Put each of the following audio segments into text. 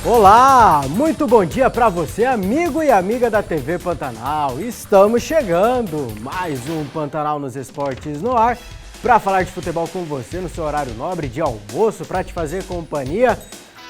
Olá, muito bom dia para você, amigo e amiga da TV Pantanal. Estamos chegando, mais um Pantanal nos Esportes no ar, para falar de futebol com você no seu horário nobre de almoço, para te fazer companhia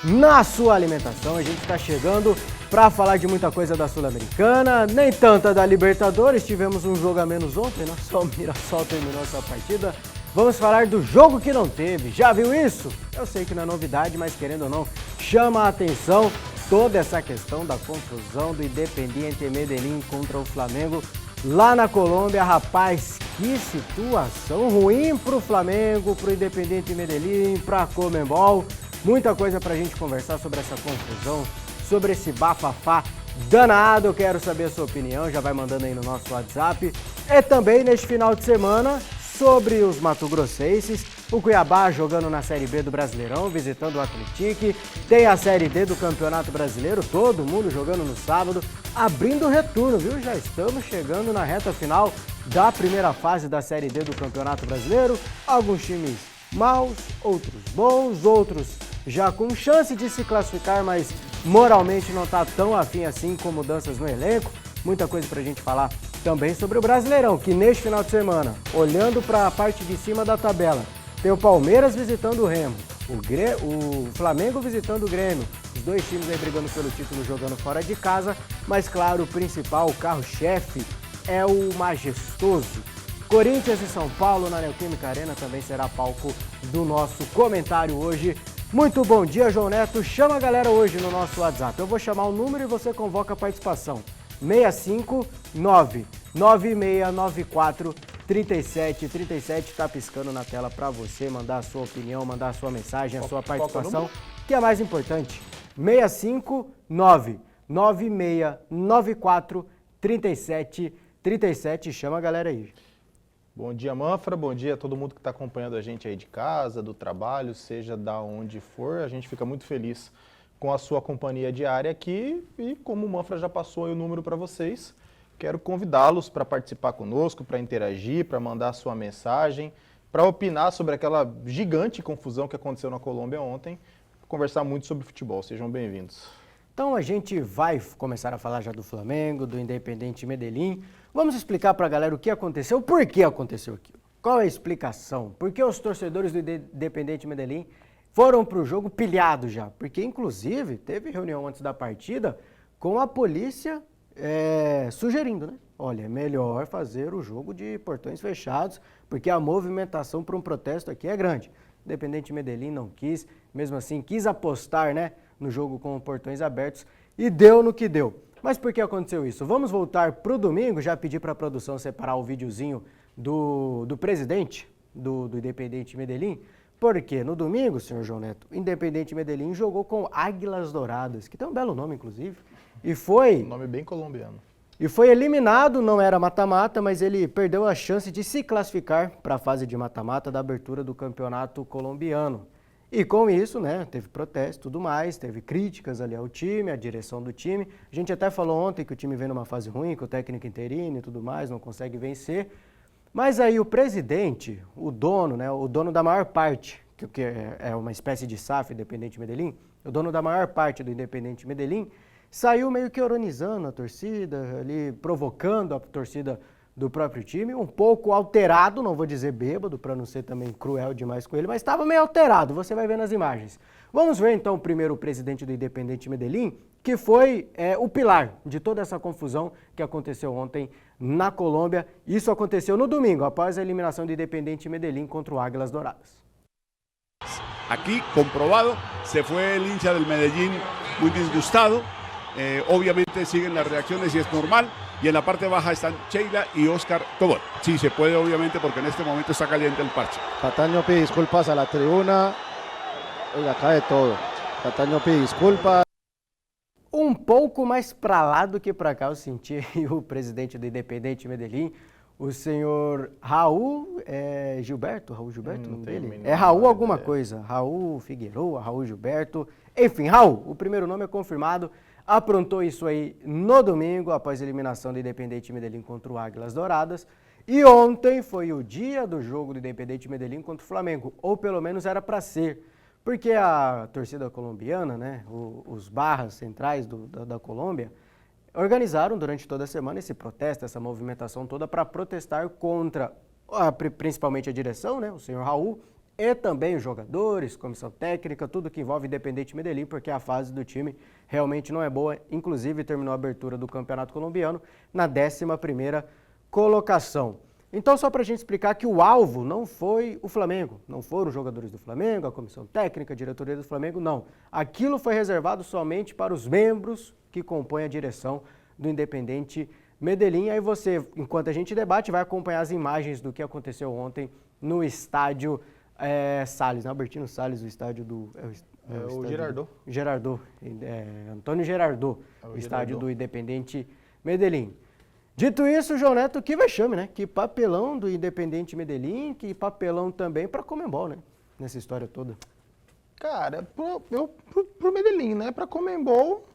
na sua alimentação. A gente está chegando para falar de muita coisa da Sul-Americana, nem tanta da Libertadores, tivemos um jogo a menos ontem, não só o Mirassol terminou essa partida. Vamos falar do jogo que não teve, já viu isso? Eu sei que não é novidade, mas querendo ou não, chama a atenção toda essa questão da confusão do Independiente Medellín contra o Flamengo lá na Colômbia. Rapaz, que situação ruim pro Flamengo, pro Independiente Medellín, pra Conmebol. Muita coisa pra gente conversar sobre essa confusão, sobre esse bafafá danado. Eu quero saber a sua opinião, já vai mandando aí no nosso WhatsApp. E também neste final de semana, sobre os mato-grossenses, o Cuiabá jogando na Série B do Brasileirão, visitando o Atlético, tem a Série D do Campeonato Brasileiro, todo mundo jogando no sábado, abrindo o retorno, viu? Já estamos chegando na reta final da primeira fase da Série D do Campeonato Brasileiro, alguns times maus, outros bons, outros já com chance de se classificar, mas moralmente não está tão afim assim com mudanças no elenco. Muita coisa pra gente falar também sobre o Brasileirão, que neste final de semana, olhando para a parte de cima da tabela, tem o Palmeiras visitando o Remo, o Flamengo visitando o Grêmio, os dois times aí brigando pelo título, jogando fora de casa, mas claro, o principal, o carro-chefe, é o majestoso. Corinthians e São Paulo na Neoquímica Arena também será palco do nosso comentário hoje. Muito bom dia, João Neto. Chama a galera hoje no nosso WhatsApp. Eu vou chamar o número e você convoca a participação. 659-9694-3737, tá piscando na tela para você mandar a sua opinião, mandar a sua mensagem, a sua participação, que é mais importante. 659-9694-3737, chama a galera aí. Bom dia, Manfra, bom dia a todo mundo que está acompanhando a gente aí de casa, do trabalho, seja da onde for, a gente fica muito feliz com a sua companhia diária aqui e como o Manfra já passou aí o número para vocês, quero convidá-los para participar conosco, para interagir, para mandar a sua mensagem, para opinar sobre aquela gigante confusão que aconteceu na Colômbia ontem, conversar muito sobre futebol. Sejam bem-vindos. Então a gente vai começar a falar já do Flamengo, do Independiente Medellín. Vamos explicar para a galera o que aconteceu, por que aconteceu aquilo. Qual é a explicação? Por que os torcedores do Independiente Medellín foram para o jogo pilhados já? Porque, inclusive, teve reunião antes da partida com a polícia sugerindo, né? Olha, é melhor fazer o jogo de portões fechados, porque a movimentação para um protesto aqui é grande. Independiente Medellín não quis, mesmo assim quis apostar, né, no jogo com portões abertos e deu no que deu. Mas por que aconteceu isso? Vamos voltar para o domingo, já pedi para a produção separar o videozinho do presidente do Independiente Medellín. Porque no domingo, senhor João Neto, o Independiente Medellín jogou com Águilas Douradas, que tem um belo nome, inclusive, e foi... Um nome bem colombiano. E foi eliminado, não era mata-mata, mas ele perdeu a chance de se classificar para a fase de mata-mata da abertura do campeonato colombiano. E com isso, né, teve protesto e tudo mais, teve críticas ali ao time, à direção do time. A gente até falou ontem que o time vem numa fase ruim, que o técnico interino e tudo mais, não consegue vencer. Mas aí o presidente, o dono, né, o dono da maior parte, que é uma espécie de SAF, Independiente Medellín, o dono da maior parte do Independiente Medellín, saiu meio que ironizando a torcida, ali provocando a torcida do próprio time, um pouco alterado, não vou dizer bêbado, para não ser também cruel demais com ele, mas estava meio alterado, você vai ver nas imagens. Vamos ver então primeiro o presidente do Independiente Medellín, que foi o pilar de toda essa confusão que aconteceu ontem na Colômbia. Isso aconteceu no domingo, após a eliminação do Independiente Medellín contra o Águilas Douradas. Aquí, comprobado, se fue el hincha del Medellín muy disgustado. Obviamente siguen las reacciones y es normal. Y en la parte baja están Sheila y Oscar Tobón. Sí, se puede obviamente porque en este momento está caliente el parche. Cataño pide disculpas a la tribuna. Oiga, cae todo. Cataño pide disculpas. Um pouco mais para lá do que para cá eu senti o presidente do Independiente Medellín, o senhor Raul Gilberto, o nome dele? É Raul alguma coisa, Raul Figueroa, Raul Gilberto, enfim, Raul, o primeiro nome é confirmado, aprontou isso aí no domingo, após a eliminação do Independiente Medellín contra o Águilas Douradas, e ontem foi o dia do jogo do Independiente Medellín contra o Flamengo, ou pelo menos era para ser, Porque a torcida colombiana, né, os barras centrais da Colômbia, organizaram durante toda a semana esse protesto, essa movimentação toda para protestar contra, principalmente a direção, né, o senhor Raul, e também os jogadores, comissão técnica, tudo que envolve Independiente Medellín, porque a fase do time realmente não é boa. Inclusive, terminou a abertura do Campeonato Colombiano na 11ª colocação. Então, só para a gente explicar que o alvo não foi o Flamengo, não foram os jogadores do Flamengo, a comissão técnica, a diretoria do Flamengo, não. Aquilo foi reservado somente para os membros que compõem a direção do Independiente Medellín. Aí você, enquanto a gente debate, vai acompanhar as imagens do que aconteceu ontem no estádio Salles, Albertino Salles, o estádio do... o Girardot. Girardot, Antônio Girardot, o estádio do Independiente Medellín. Dito isso, João Neto, que vexame, né? Que papelão do Independiente Medellín, que papelão também para Conmebol, né? Nessa história toda. Cara, pro Medellín, né? Pra Conmebol,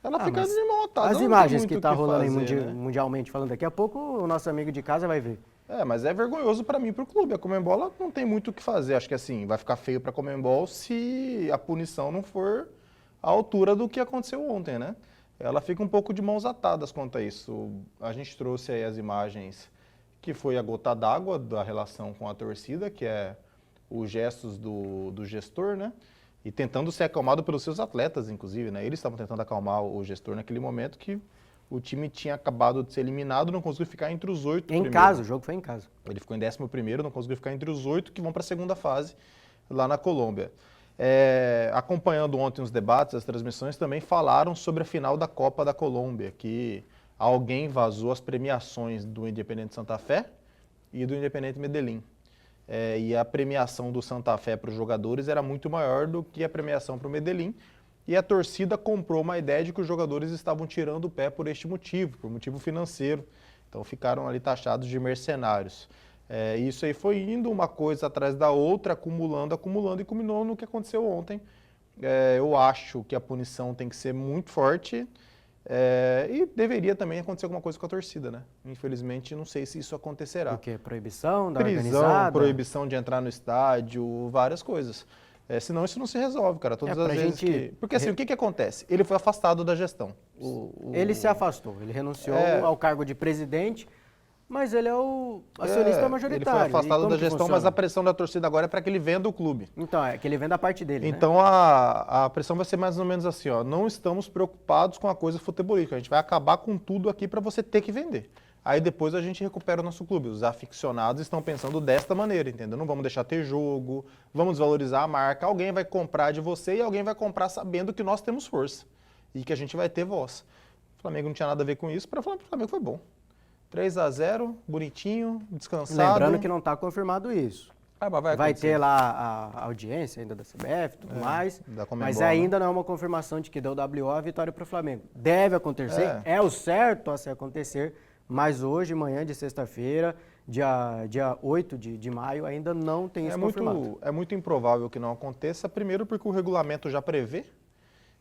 ela fica de mão atada. As imagens que tá rolando aí mundialmente falando, daqui a pouco o nosso amigo de casa vai ver. Mas é vergonhoso pra mim e pro clube. A Conmebol ela não tem muito o que fazer. Acho que assim, vai ficar feio pra Conmebol se a punição não for à altura do que aconteceu ontem, né? Ela fica um pouco de mãos atadas quanto a isso. A gente trouxe aí as imagens que foi a gota d'água da relação com a torcida, que é os gestos do gestor, né? E tentando ser acalmado pelos seus atletas, inclusive, né? Eles estavam tentando acalmar o gestor naquele momento que o time tinha acabado de ser eliminado, não conseguiu ficar entre os 8 primeiros. Em casa, o jogo foi em casa. Ele ficou em 11º, não conseguiu ficar entre os 8 que vão para a segunda fase lá na Colômbia. Acompanhando ontem os debates, as transmissões também falaram sobre a final da Copa da Colômbia, que alguém vazou as premiações do Independiente Santa Fé e do Independiente Medellín. E a premiação do Santa Fé para os jogadores era muito maior do que a premiação para o Medellín. E a torcida comprou uma ideia de que os jogadores estavam tirando o pé por este motivo, por motivo financeiro. Então ficaram ali taxados de mercenários. Isso aí foi indo uma coisa atrás da outra, acumulando e culminou no que aconteceu ontem. Eu acho que a punição tem que ser muito forte e deveria também acontecer alguma coisa com a torcida, né? Infelizmente, não sei se isso acontecerá. O quê? Proibição da Prisão, organizada? proibição de entrar no estádio, várias coisas. Senão isso não se resolve, cara. Todas as vezes Porque assim, o que acontece? Ele foi afastado da gestão. Ele se afastou, ele renunciou ao cargo de presidente, mas ele é o acionista majoritário. Ele foi afastado da gestão, mas a pressão da torcida agora é para que ele venda o clube. Então, que ele venda a parte dele, Então, né? a pressão vai ser mais ou menos assim, ó. Não estamos preocupados com a coisa futebolística. A gente vai acabar com tudo aqui para você ter que vender. Aí depois a gente recupera o nosso clube. Os aficionados estão pensando desta maneira, entendeu? Não vamos deixar ter jogo, vamos desvalorizar a marca. Alguém vai comprar de você e alguém vai comprar sabendo que nós temos força e que a gente vai ter voz. O Flamengo não tinha nada a ver com isso, para o Flamengo foi bom. 3-0, bonitinho, descansado. Lembrando que não está confirmado isso. Vai ter lá a audiência ainda da CBF e tudo mais, mas ainda não é uma confirmação de que deu WO a vitória para o Flamengo. Deve acontecer, é o certo a se acontecer, mas hoje, manhã de sexta-feira, dia 8 de maio, ainda não tem isso confirmado. É muito improvável que não aconteça, primeiro porque o regulamento já prevê,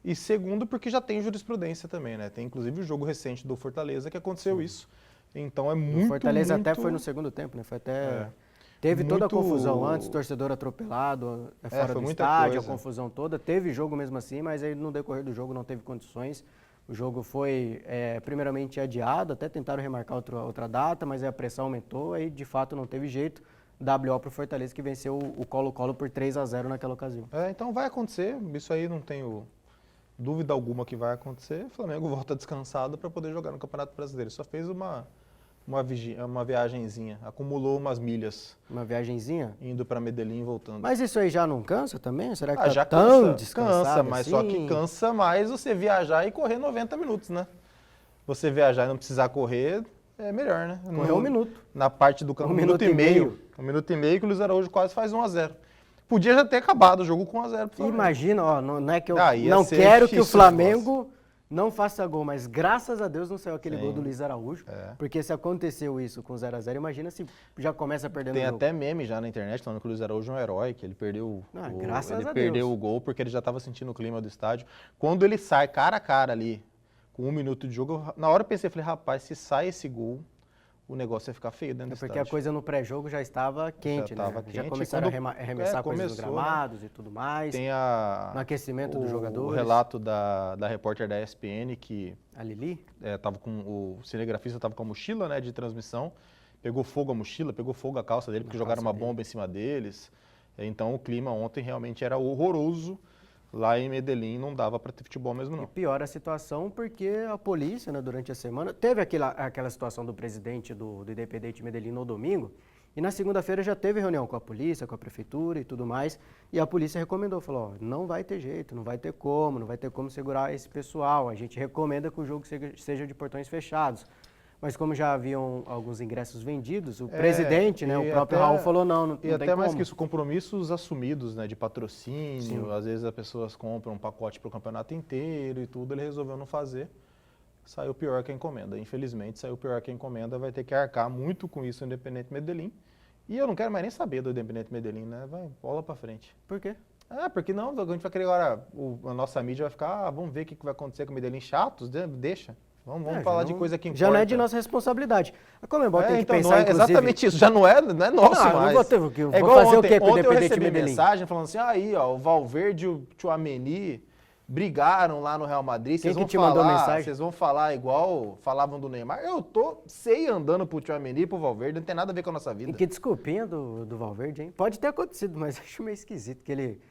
e segundo porque já tem jurisprudência também, né? Tem inclusive o jogo recente do Fortaleza que aconteceu isso. Então é muito... O Fortaleza até foi no segundo tempo, né? Foi até... Teve toda a confusão antes, torcedor atropelado fora do estádio, a confusão toda. Teve jogo mesmo assim, mas aí no decorrer do jogo não teve condições. O jogo foi primeiramente adiado, até tentaram remarcar outra data, mas aí a pressão aumentou, aí de fato não teve jeito. WO para o Fortaleza que venceu o Colo-Colo por 3-0 naquela ocasião. Então vai acontecer, isso aí não tenho dúvida alguma que vai acontecer. O Flamengo volta descansado para poder jogar no Campeonato Brasileiro. Só fez uma viagenzinha, acumulou umas milhas. Uma viagenzinha? Indo para Medellín e voltando. Mas isso aí já não cansa também? Será que já tão descansado cansa, mas assim? só que cansa mais você viajar e correr 90 minutos, né? Você viajar e não precisar correr é melhor, né? Correr 1 minuto. Na parte do campo, 1 minuto e meio. 1 minuto e meio que o Luiz Araújo quase faz 1-0. Podia já ter acabado o jogo com 1-0 pro Flamengo. Imagina, não é que eu não quero que o Flamengo não faça gol, mas graças a Deus não saiu aquele gol do Luiz Araújo, porque se aconteceu isso com 0-0, imagina se já começa perdendo o jogo. Tem até meme já na internet falando que o Luiz Araújo é um herói, que ele perdeu o gol porque ele já estava sentindo o clima do estádio. Quando ele sai cara a cara ali, com 1 minuto de jogo, na hora eu pensei, falei, rapaz, se sai esse gol, o negócio ia ficar feio dentro do Porque estádio. a coisa no pré-jogo já estava quente, Já estava né? Já quente, começaram quando- a arremessar coisas nos começou, né? gramados e tudo mais, Tem no aquecimento dos o jogadores. relato da repórter da ESPN que A Lili? tava com o cinegrafista estava com a mochila, né, de transmissão, pegou fogo a mochila, pegou fogo a calça dele porque jogaram uma bomba em cima deles. Então o clima ontem realmente era horroroso. Lá em Medellín não dava para ter futebol mesmo E não. piora a situação porque a polícia, né, durante a semana, teve aquela situação do presidente do Independente Medellín no domingo, e na segunda-feira já teve reunião com a polícia, com a prefeitura e tudo mais, e a polícia recomendou, falou, ó, não vai ter jeito, não vai ter como segurar esse pessoal, a gente recomenda que o jogo seja de portões fechados. Mas como já haviam alguns ingressos vendidos, o presidente, né, o próprio Raul falou não tem até mais como. que isso, compromissos assumidos, né, de patrocínio, às vezes as pessoas compram um pacote para o campeonato inteiro e tudo, ele resolveu não fazer. Saiu pior que a encomenda, infelizmente saiu pior que a encomenda, vai ter que arcar muito com isso o Independente Medellín. E eu não quero mais nem saber do Independente Medellín, né, vai, bola para frente. Por quê? Porque não, a gente vai querer agora, a nossa mídia vai ficar, vamos ver o que vai acontecer com o Medellín chatos, deixa. Vamos falar de coisa que importa. Já não é de nossa responsabilidade. A Conmebol tem que então, pensar, não é inclusive... exatamente isso, já não é nosso Não, mais. não vou ter o que- vou igual fazer o ontem, quê com o ontem eu Independente recebi Medellín? mensagem falando assim, aí ó, o Valverde e o Tchouaméni brigaram lá no Real Madrid, Quem vocês que vão te mandou falar, mensagem? vocês vão falar igual falavam do Neymar. Eu sei andando pro Tchouaméni e pro Valverde, não tem nada a ver com a nossa vida. E que desculpinha do Valverde, hein? Pode ter acontecido, mas acho meio esquisito que ele,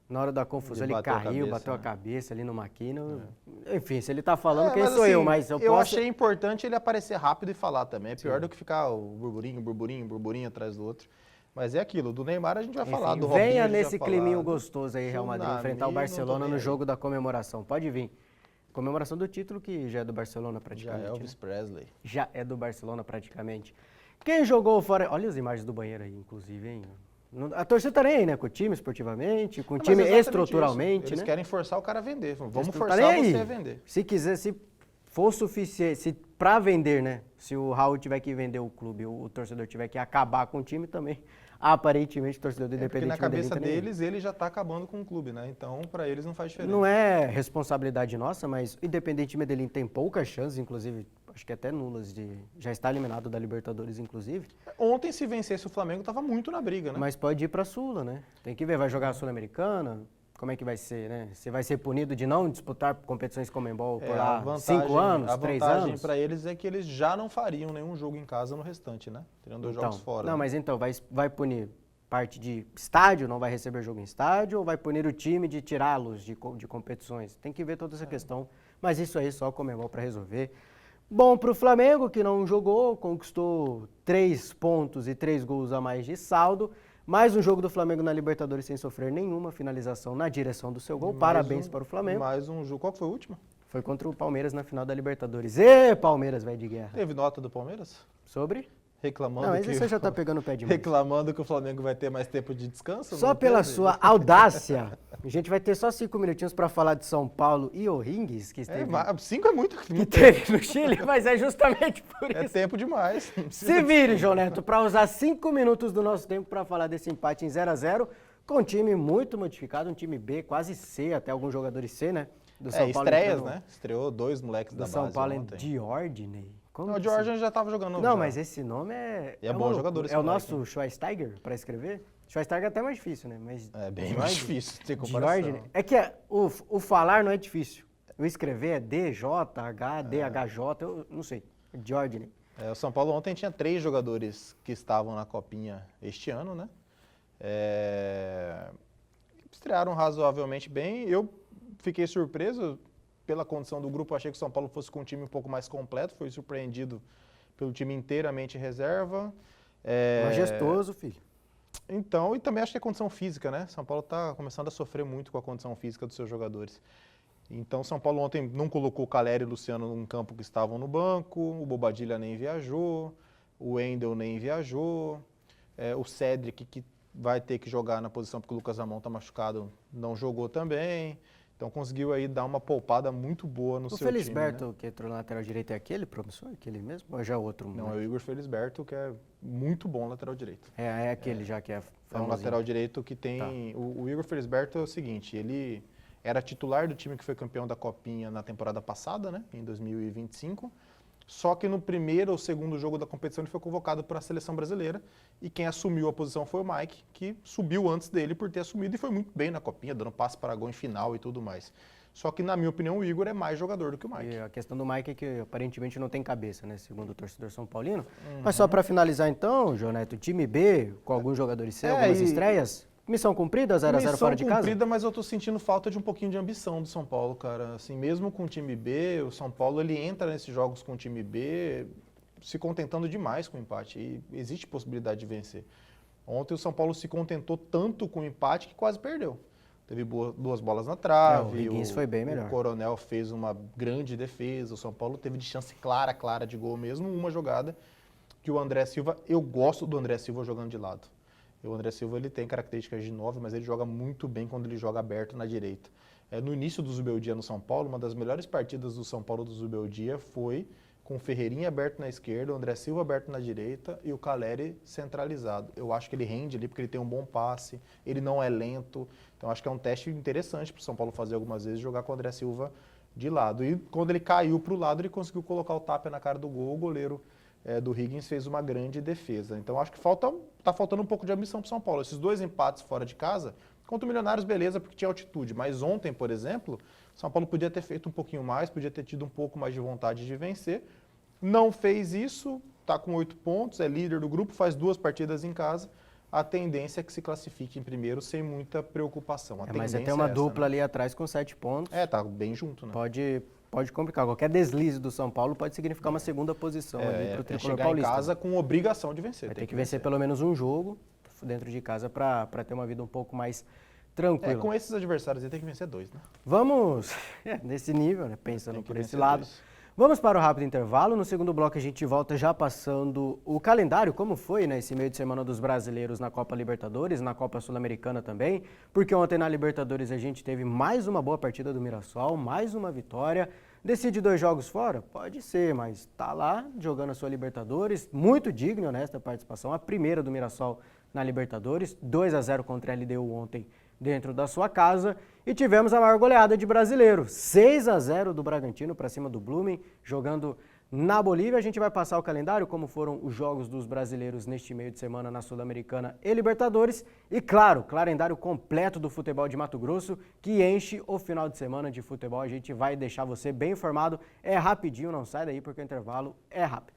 na hora da confusão, ele bateu a caiu, cabeça, bateu a né? cabeça ali no Maquina. Enfim, se ele tá falando, quem mas sou assim, eu? Mas eu posso... achei importante ele aparecer rápido e falar também. É pior do que ficar o burburinho atrás do outro. Mas é aquilo, do Neymar a gente vai falar, do Robinho venha a gente vai nesse falar, climinho gostoso aí, Real Madrid, Tsunami, enfrentar o não tô Barcelona nem no aí. jogo da comemoração. Pode vir. Comemoração do título que já é do Barcelona Já praticamente. é né? Elvis Presley. Já é do Barcelona praticamente. Quem jogou fora... Olha as imagens do banheiro aí, inclusive, hein? A torcida tá nem aí, né? Com o time esportivamente, com o time Mas exatamente estruturalmente, isso. Eles né? querem forçar o cara a vender. Vamos Eles não tá forçar nem você aí. a vender. Se quiser, se for suficiente, se pra vender, né? Se o Raul tiver que vender o clube, o torcedor tiver que acabar com o time também, aparentemente o torcedor do Porque Independente na cabeça Medellín tá nem aí. deles, ele já tá acabando com o clube, né? Então, pra eles não faz diferença. Não é responsabilidade nossa, mas o Independente Medellín tem poucas chances, inclusive, acho que até nulas, de já está eliminado da Libertadores, inclusive. Ontem, se vencesse o Flamengo, tava muito na briga, né? Mas pode ir pra Sula, né? Tem que ver, vai jogar a Sul-Americana? Como é que vai ser, né? Você vai ser punido de não disputar competições Conmebol por lá 5 anos, 3 A vantagem anos? pra eles é que eles já não fariam nenhum jogo em casa no restante, né? Teriam 2 jogos fora. Não, né? mas então, vai punir parte de estádio, não vai receber jogo em estádio, ou vai punir o time de tirá-los de competições? Tem que ver toda essa questão, mas isso aí só o Conmebol para resolver. Bom para o Flamengo, que não jogou, conquistou 3 pontos e 3 gols a mais de saldo. Mais um jogo do Flamengo na Libertadores sem sofrer nenhuma finalização na direção do seu gol. Parabéns para o Flamengo. Mais um jogo. Qual que foi o último? Foi contra o Palmeiras na final da Libertadores. Ê, Palmeiras, velho de guerra. Teve nota do Palmeiras? Sobre? Reclamando Não, mas que... você já tá pegando o pé demais. Reclamando que o Flamengo vai ter mais tempo de descanso? Só Não pela teve? sua audácia, a gente vai ter só 5 minutinhos para falar de São Paulo e O'Higgins, que esteve, 5 é muito. que teve no Chile, mas é justamente por É isso. tempo demais. Se vire, João Neto, para usar 5 minutos do nosso tempo para falar desse empate em 0-0, com um time muito modificado, um time B, quase C, até alguns jogadores C, né? Do Estreias, entrando- né? Estreou 2 moleques Do da São base Paulo em ontem. Diordney. Como Não, o que se- George já tava jogando. Não, já. mas esse nome é... E é uma bom loucura. jogador esse É o moleque, nosso Schweinsteiger para escrever? Schweinsteiger é até mais difícil, né? Mas É bem George- mais difícil ter comparação. Diordney. É que o falar não é difícil. O escrever é DJH, eu não sei. Diordney. O São Paulo ontem tinha 3 jogadores que estavam na Copinha este ano, né? Estrearam razoavelmente bem. Eu fiquei surpreso pela condição do grupo. Achei que o São Paulo fosse com um time um pouco mais completo. Fui surpreendido pelo time inteiramente reserva. Majestoso, filho. Então, e também acho que é condição física, né? São Paulo está começando a sofrer muito com a condição física dos seus jogadores. Então, São Paulo ontem não colocou o Calleri e o Luciano num campo que estavam no banco, o Bobadilla nem viajou, o Wendel nem viajou, o Cédric, que vai ter que jogar na posição porque o Lucas Ramon está machucado, não jogou também. Então, conseguiu aí dar uma poupada muito boa no O seu Felisberto, time, né? que entrou na lateral direita, é aquele promissor? Aquele mesmo? Ou já é outro? Não, é o Igor Felisberto, que é muito bom lateral direito. É aquele já que é É um famosinho. lateral direito que tem... Tá. O Igor Felisberto é o seguinte, ele era titular do time que foi campeão da Copinha na temporada passada, né, em 2025. Só que no primeiro ou segundo jogo da competição ele foi convocado para a seleção brasileira e quem assumiu a posição foi o Mike, que subiu antes dele por ter assumido e foi muito bem na copinha, dando passe para gol em final e tudo mais. Só que, na minha opinião, o Igor é mais jogador do que o Mike. E a questão do Mike é que aparentemente não tem cabeça, né? Segundo o torcedor São Paulino. Mas só para finalizar então, João Neto, time B, com alguns jogadores C, algumas estreias, missão cumprida, 0x0 fora de casa? Missão cumprida, mas eu tô sentindo falta de um pouquinho de ambição do São Paulo, cara. Assim, mesmo com o time B, o São Paulo ele entra nesses jogos com o time B se contentando demais com o empate. E existe possibilidade de vencer. Ontem o São Paulo se contentou tanto com o empate que quase perdeu. Teve duas bolas na trave, o Higgins foi bem melhor. O Coronel fez uma grande defesa, o São Paulo teve de chance clara de gol mesmo, uma jogada que o André Silva, eu gosto do André Silva jogando de lado. O André Silva ele tem características de 9, mas ele joga muito bem quando ele joga aberto na direita. No início do Zubeldia no São Paulo, uma das melhores partidas do São Paulo do Zubeldia foi com o Ferreirinha aberto na esquerda, o André Silva aberto na direita e o Caleri centralizado. Eu acho que ele rende ali porque ele tem um bom passe, ele não é lento. Então acho que é um teste interessante para o São Paulo fazer algumas vezes, jogar com o André Silva de lado. E quando ele caiu para o lado, ele conseguiu colocar o tapa na cara do gol, o goleiro do Higgins fez uma grande defesa. Então acho que tá faltando um pouco de ambição para o São Paulo. Esses 2 empates fora de casa, contra o Milionários, beleza, porque tinha altitude. Mas ontem, por exemplo, o São Paulo podia ter feito um pouquinho mais, podia ter tido um pouco mais de vontade de vencer. Não fez isso, está com 8 pontos, é líder do grupo, faz 2 partidas em casa. A tendência é que se classifique em primeiro sem muita preocupação. Mas até uma dupla ali atrás com 7 pontos. Tá bem junto, né? Pode complicar. Qualquer deslize do São Paulo pode significar uma segunda posição ali para o tricolor paulista. Chegar em casa com obrigação de vencer. Vai ter que vencer pelo menos um jogo dentro de casa para ter uma vida um pouco mais tranquila. Com esses adversários aí tem que vencer 2, né? Vamos, nesse nível, né? Pensando por esse lado. 2. Vamos para o rápido intervalo. No segundo bloco a gente volta já passando o calendário, como foi esse meio de semana dos brasileiros na Copa Libertadores, na Copa Sul-Americana também, porque ontem na Libertadores a gente teve mais uma boa partida do Mirassol, mais uma vitória. Decide 2 jogos fora? Pode ser, mas está lá jogando a sua Libertadores, muito digna e honesta participação, a primeira do Mirassol na Libertadores, 2x0 contra a LDU ontem dentro da sua casa, e tivemos a maior goleada de brasileiro, 6x0 do Bragantino para cima do Blumen, jogando na Bolívia. A gente vai passar o calendário, como foram os jogos dos brasileiros neste meio de semana na Sul-Americana e Libertadores, e claro, calendário completo do futebol de Mato Grosso, que enche o final de semana de futebol. A gente vai deixar você bem informado, é rapidinho, não sai daí porque o intervalo é rápido.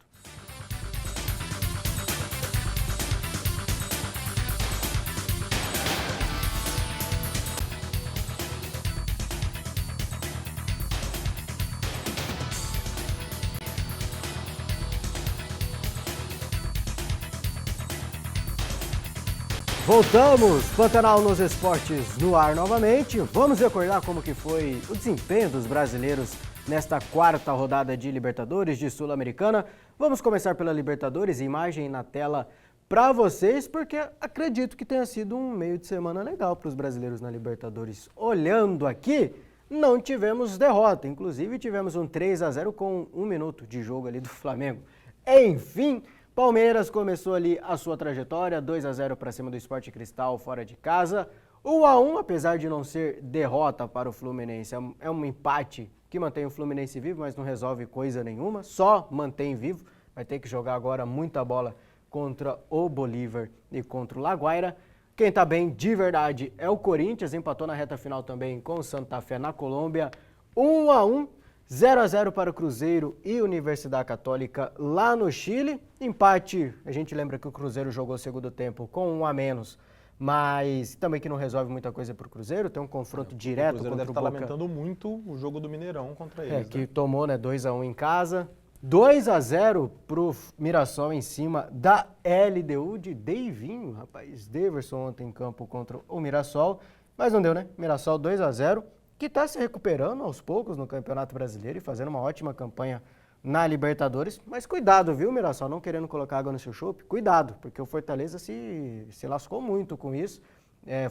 Voltamos, Pantanal nos Esportes no ar novamente. Vamos recordar como que foi o desempenho dos brasileiros nesta 4ª rodada de Libertadores, de Sul-Americana. Vamos começar pela Libertadores, imagem na tela para vocês, porque acredito que tenha sido um meio de semana legal para os brasileiros na Libertadores. Olhando aqui, não tivemos derrota, inclusive tivemos um 3x0 com 1 minuto de jogo ali do Flamengo. Enfim, Palmeiras começou ali a sua trajetória, 2x0 para cima do Sport Cristal fora de casa. 1x1, apesar de não ser derrota para o Fluminense, é um empate que mantém o Fluminense vivo, mas não resolve coisa nenhuma, só mantém vivo. Vai ter que jogar agora muita bola contra o Bolívar e contra o La Guaira. Quem está bem de verdade é o Corinthians, empatou na reta final também com o Santa Fé na Colômbia, 1x1. 0x0 para o Cruzeiro e Universidade Católica lá no Chile. Empate, a gente lembra que o Cruzeiro jogou o segundo tempo com 1 a menos, mas também que não resolve muita coisa para o Cruzeiro. Tem um confronto direto contra o Boca. O Cruzeiro deve estar lamentando muito o jogo do Mineirão contra eles. Que tomou 2x1 em casa. 2x0 para o Mirassol em cima da LDU de Deivinho. Rapaz, Daverson ontem em campo contra o Mirassol, mas não deu, né? Mirassol 2x0. Que está se recuperando aos poucos no Campeonato Brasileiro e fazendo uma ótima campanha na Libertadores. Mas cuidado, viu, Mirassol? Não querendo colocar água no seu chope. Cuidado, porque o Fortaleza se lascou muito com isso.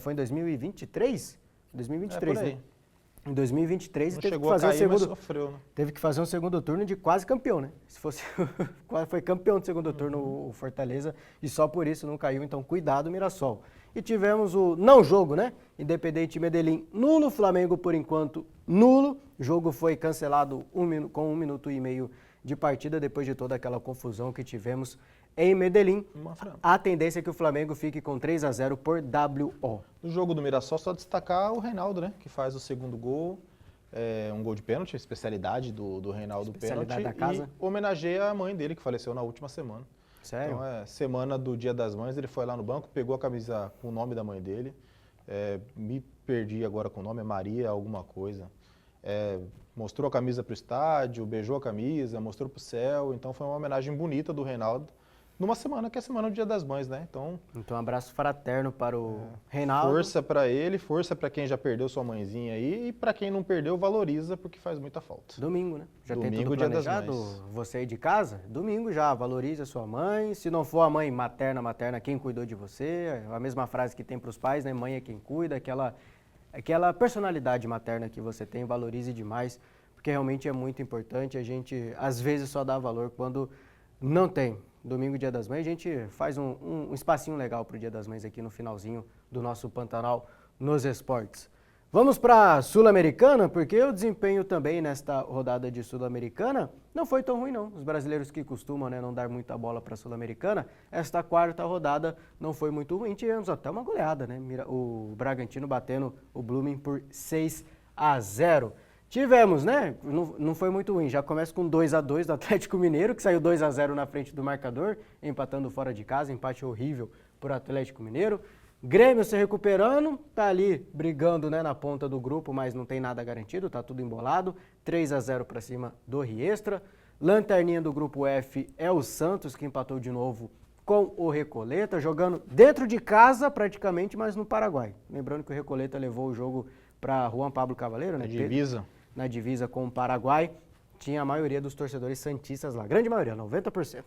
Foi em 2023? 2023, né? Em 2023 não teve que fazer mas sofreu, né? Teve que fazer um segundo turno de quase campeão, né? Se fosse foi campeão do segundo turno o Fortaleza e só por isso não caiu. Então cuidado, Mirassol. E tivemos o não jogo, né? Independente Medellín nulo, Flamengo por enquanto nulo. O jogo foi cancelado com 1 minuto e meio de partida depois de toda aquela confusão que tivemos em Medellín. A tendência é que o Flamengo fique com 3-0 por WO. No jogo do Mirassol, só destacar o Reinaldo, né? Que faz o segundo gol. Um gol de pênalti, especialidade do Reinaldo, especialidade pênalti. Da casa. E homenageia a mãe dele, que faleceu na última semana. Sério? Então, semana do Dia das Mães, ele foi lá no banco, pegou a camisa com o nome da mãe dele. Me perdi agora com o nome, é Maria alguma coisa. Mostrou a camisa para o estádio, beijou a camisa, mostrou para o céu. Então foi uma homenagem bonita do Reinaldo. Numa semana que é a semana do Dia das Mães, né? Então um abraço fraterno para o Reinaldo. Força para ele, força para quem já perdeu sua mãezinha aí e para quem não perdeu, valoriza porque faz muita falta. Domingo, né? Já Domingo, tem tudo planejado? Dia das Mães. Você aí de casa? Domingo já, valorize a sua mãe. Se não for a mãe materna, quem cuidou de você? A mesma frase que tem para os pais, né? Mãe é quem cuida, aquela personalidade materna que você tem, valorize demais, porque realmente é muito importante. A gente, às vezes, só dá valor quando não tem. Domingo, Dia das Mães, a gente faz um espacinho legal para o Dia das Mães aqui no finalzinho do nosso Pantanal nos esportes. Vamos para a Sul-Americana, porque o desempenho também nesta rodada de Sul-Americana não foi tão ruim não. Os brasileiros que costumam, né, não dar muita bola para a Sul-Americana, esta quarta rodada não foi muito ruim, tivemos até uma goleada, né? O Bragantino batendo o Blooming por 6-0. Tivemos, né? Não foi muito ruim. Já começa com 2-2 do Atlético Mineiro, que saiu 2-0 na frente do marcador, empatando fora de casa, empate horrível para o Atlético Mineiro. Grêmio se recuperando, tá ali brigando, né, na ponta do grupo, mas não tem nada garantido, tá tudo embolado. 3-0 para cima do Riestra. Lanterninha do grupo F é o Santos, que empatou de novo com o Recoleta, jogando dentro de casa praticamente, mas no Paraguai. Lembrando que o Recoleta levou o jogo para Juan Pablo Cavaleiro, né? Na divisa com o Paraguai, tinha a maioria dos torcedores santistas lá, grande maioria, 90%.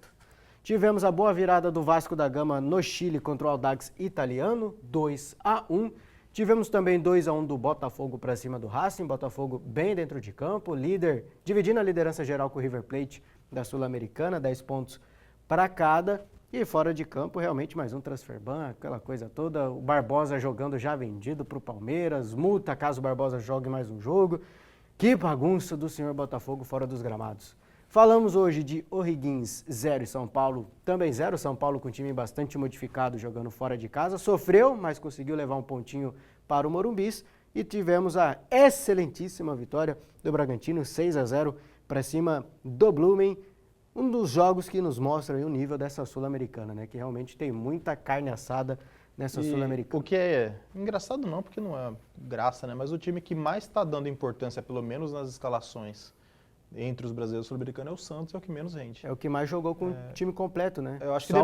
Tivemos a boa virada do Vasco da Gama no Chile contra o Audax Italiano, 2-1. Tivemos também 2-1 do Botafogo para cima do Racing, Botafogo bem dentro de campo, líder, dividindo a liderança geral com o River Plate da Sul-Americana, 10 pontos para cada. E fora de campo, realmente mais um transfer ban, aquela coisa toda, o Barbosa jogando já vendido para o Palmeiras, multa caso o Barbosa jogue mais um jogo. Que bagunça do senhor Botafogo fora dos gramados. Falamos hoje de O'Higgins 0 e São Paulo também 0. São Paulo com time bastante modificado jogando fora de casa. Sofreu, mas conseguiu levar um pontinho para o Morumbis. E tivemos a excelentíssima vitória do Bragantino 6-0 para cima do Blooming. Um dos jogos que nos mostra aí o nível dessa Sul-Americana, né? Que realmente tem muita carne assada nessa Sul-Americana. O que é engraçado não, porque não é graça, né? Mas o time que mais está dando importância, pelo menos nas escalações entre os brasileiros sul-americanos, é o Santos, é o que menos rende. É o que mais jogou com o time completo, né? Eu acho que Só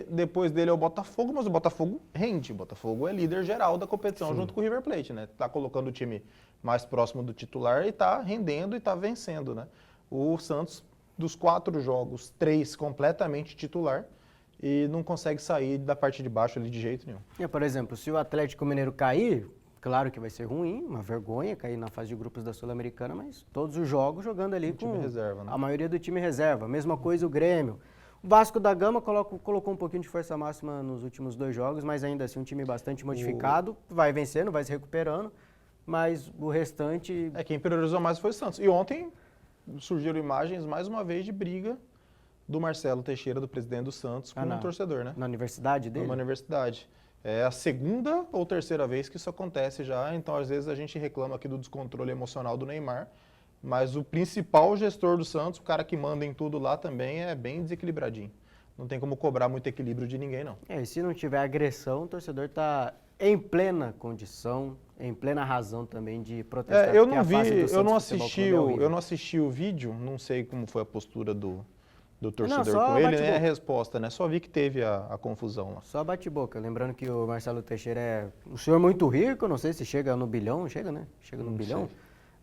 depois dele é o Botafogo, mas o Botafogo rende. O Botafogo é líder geral da competição, junto com o River Plate, né? Tá colocando o time mais próximo do titular e tá rendendo e tá vencendo, né? O Santos, dos 4 jogos, 3 completamente titular e não consegue sair da parte de baixo ali de jeito nenhum. Por exemplo, se o Atlético Mineiro cair, claro que vai ser ruim, uma vergonha cair na fase de grupos da Sul-Americana, mas todos os jogos jogando ali com time reserva, né? A maioria do time reserva. Mesma coisa o Grêmio. O Vasco da Gama colocou um pouquinho de força máxima nos últimos 2 jogos, mas ainda assim um time bastante modificado, vai vencendo, vai se recuperando, mas o restante... Quem priorizou mais foi o Santos. E ontem surgiram imagens, mais uma vez, de briga do Marcelo Teixeira, do presidente do Santos, com um torcedor, né? Na universidade dele? Numa universidade. É a 2ª ou 3ª vez que isso acontece já, então às vezes a gente reclama aqui do descontrole emocional do Neymar, mas o principal gestor do Santos, o cara que manda em tudo lá também, é bem desequilibradinho. Não tem como cobrar muito equilíbrio de ninguém, não. E se não tiver agressão, o torcedor está em plena condição, em plena razão também de protestar. Eu não assisti o vídeo, não sei como foi a postura do torcedor com ele, né? A resposta, né? Só vi que teve a confusão lá. Só bate-boca. Lembrando que o Marcelo Teixeira é um senhor muito rico, não sei se chega no bilhão, chega, né? Chega no bilhão.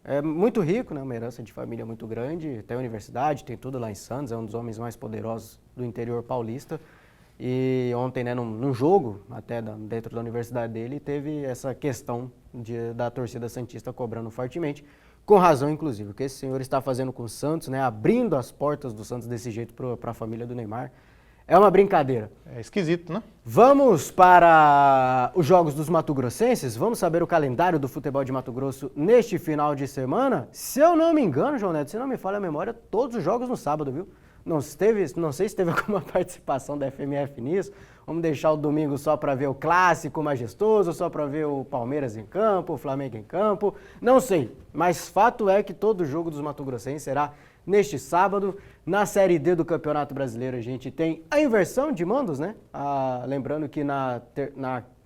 É muito rico, né? Uma herança de família muito grande, tem universidade, tem tudo lá em Santos, é um dos homens mais poderosos do interior paulista. E ontem, né, num jogo, até dentro da universidade dele, teve essa questão da torcida santista cobrando fortemente, com razão, inclusive. O que esse senhor está fazendo com o Santos, né, abrindo as portas do Santos desse jeito para a família do Neymar, É uma brincadeira. É esquisito, né? Vamos para os jogos dos mato-grossenses? Vamos saber o calendário do futebol de Mato Grosso neste final de semana? Se eu não me engano, João Neto, se não me falha a memória, todos os jogos no sábado, viu? Não sei se teve alguma participação da FMF nisso. Vamos deixar o domingo só para ver o clássico majestoso, só para ver o Palmeiras em campo, o Flamengo em campo. Não sei, mas fato é que todo jogo dos mato-grossenses será neste sábado. Na Série D do Campeonato Brasileiro a gente tem a inversão de mandos, né? Lembrando que na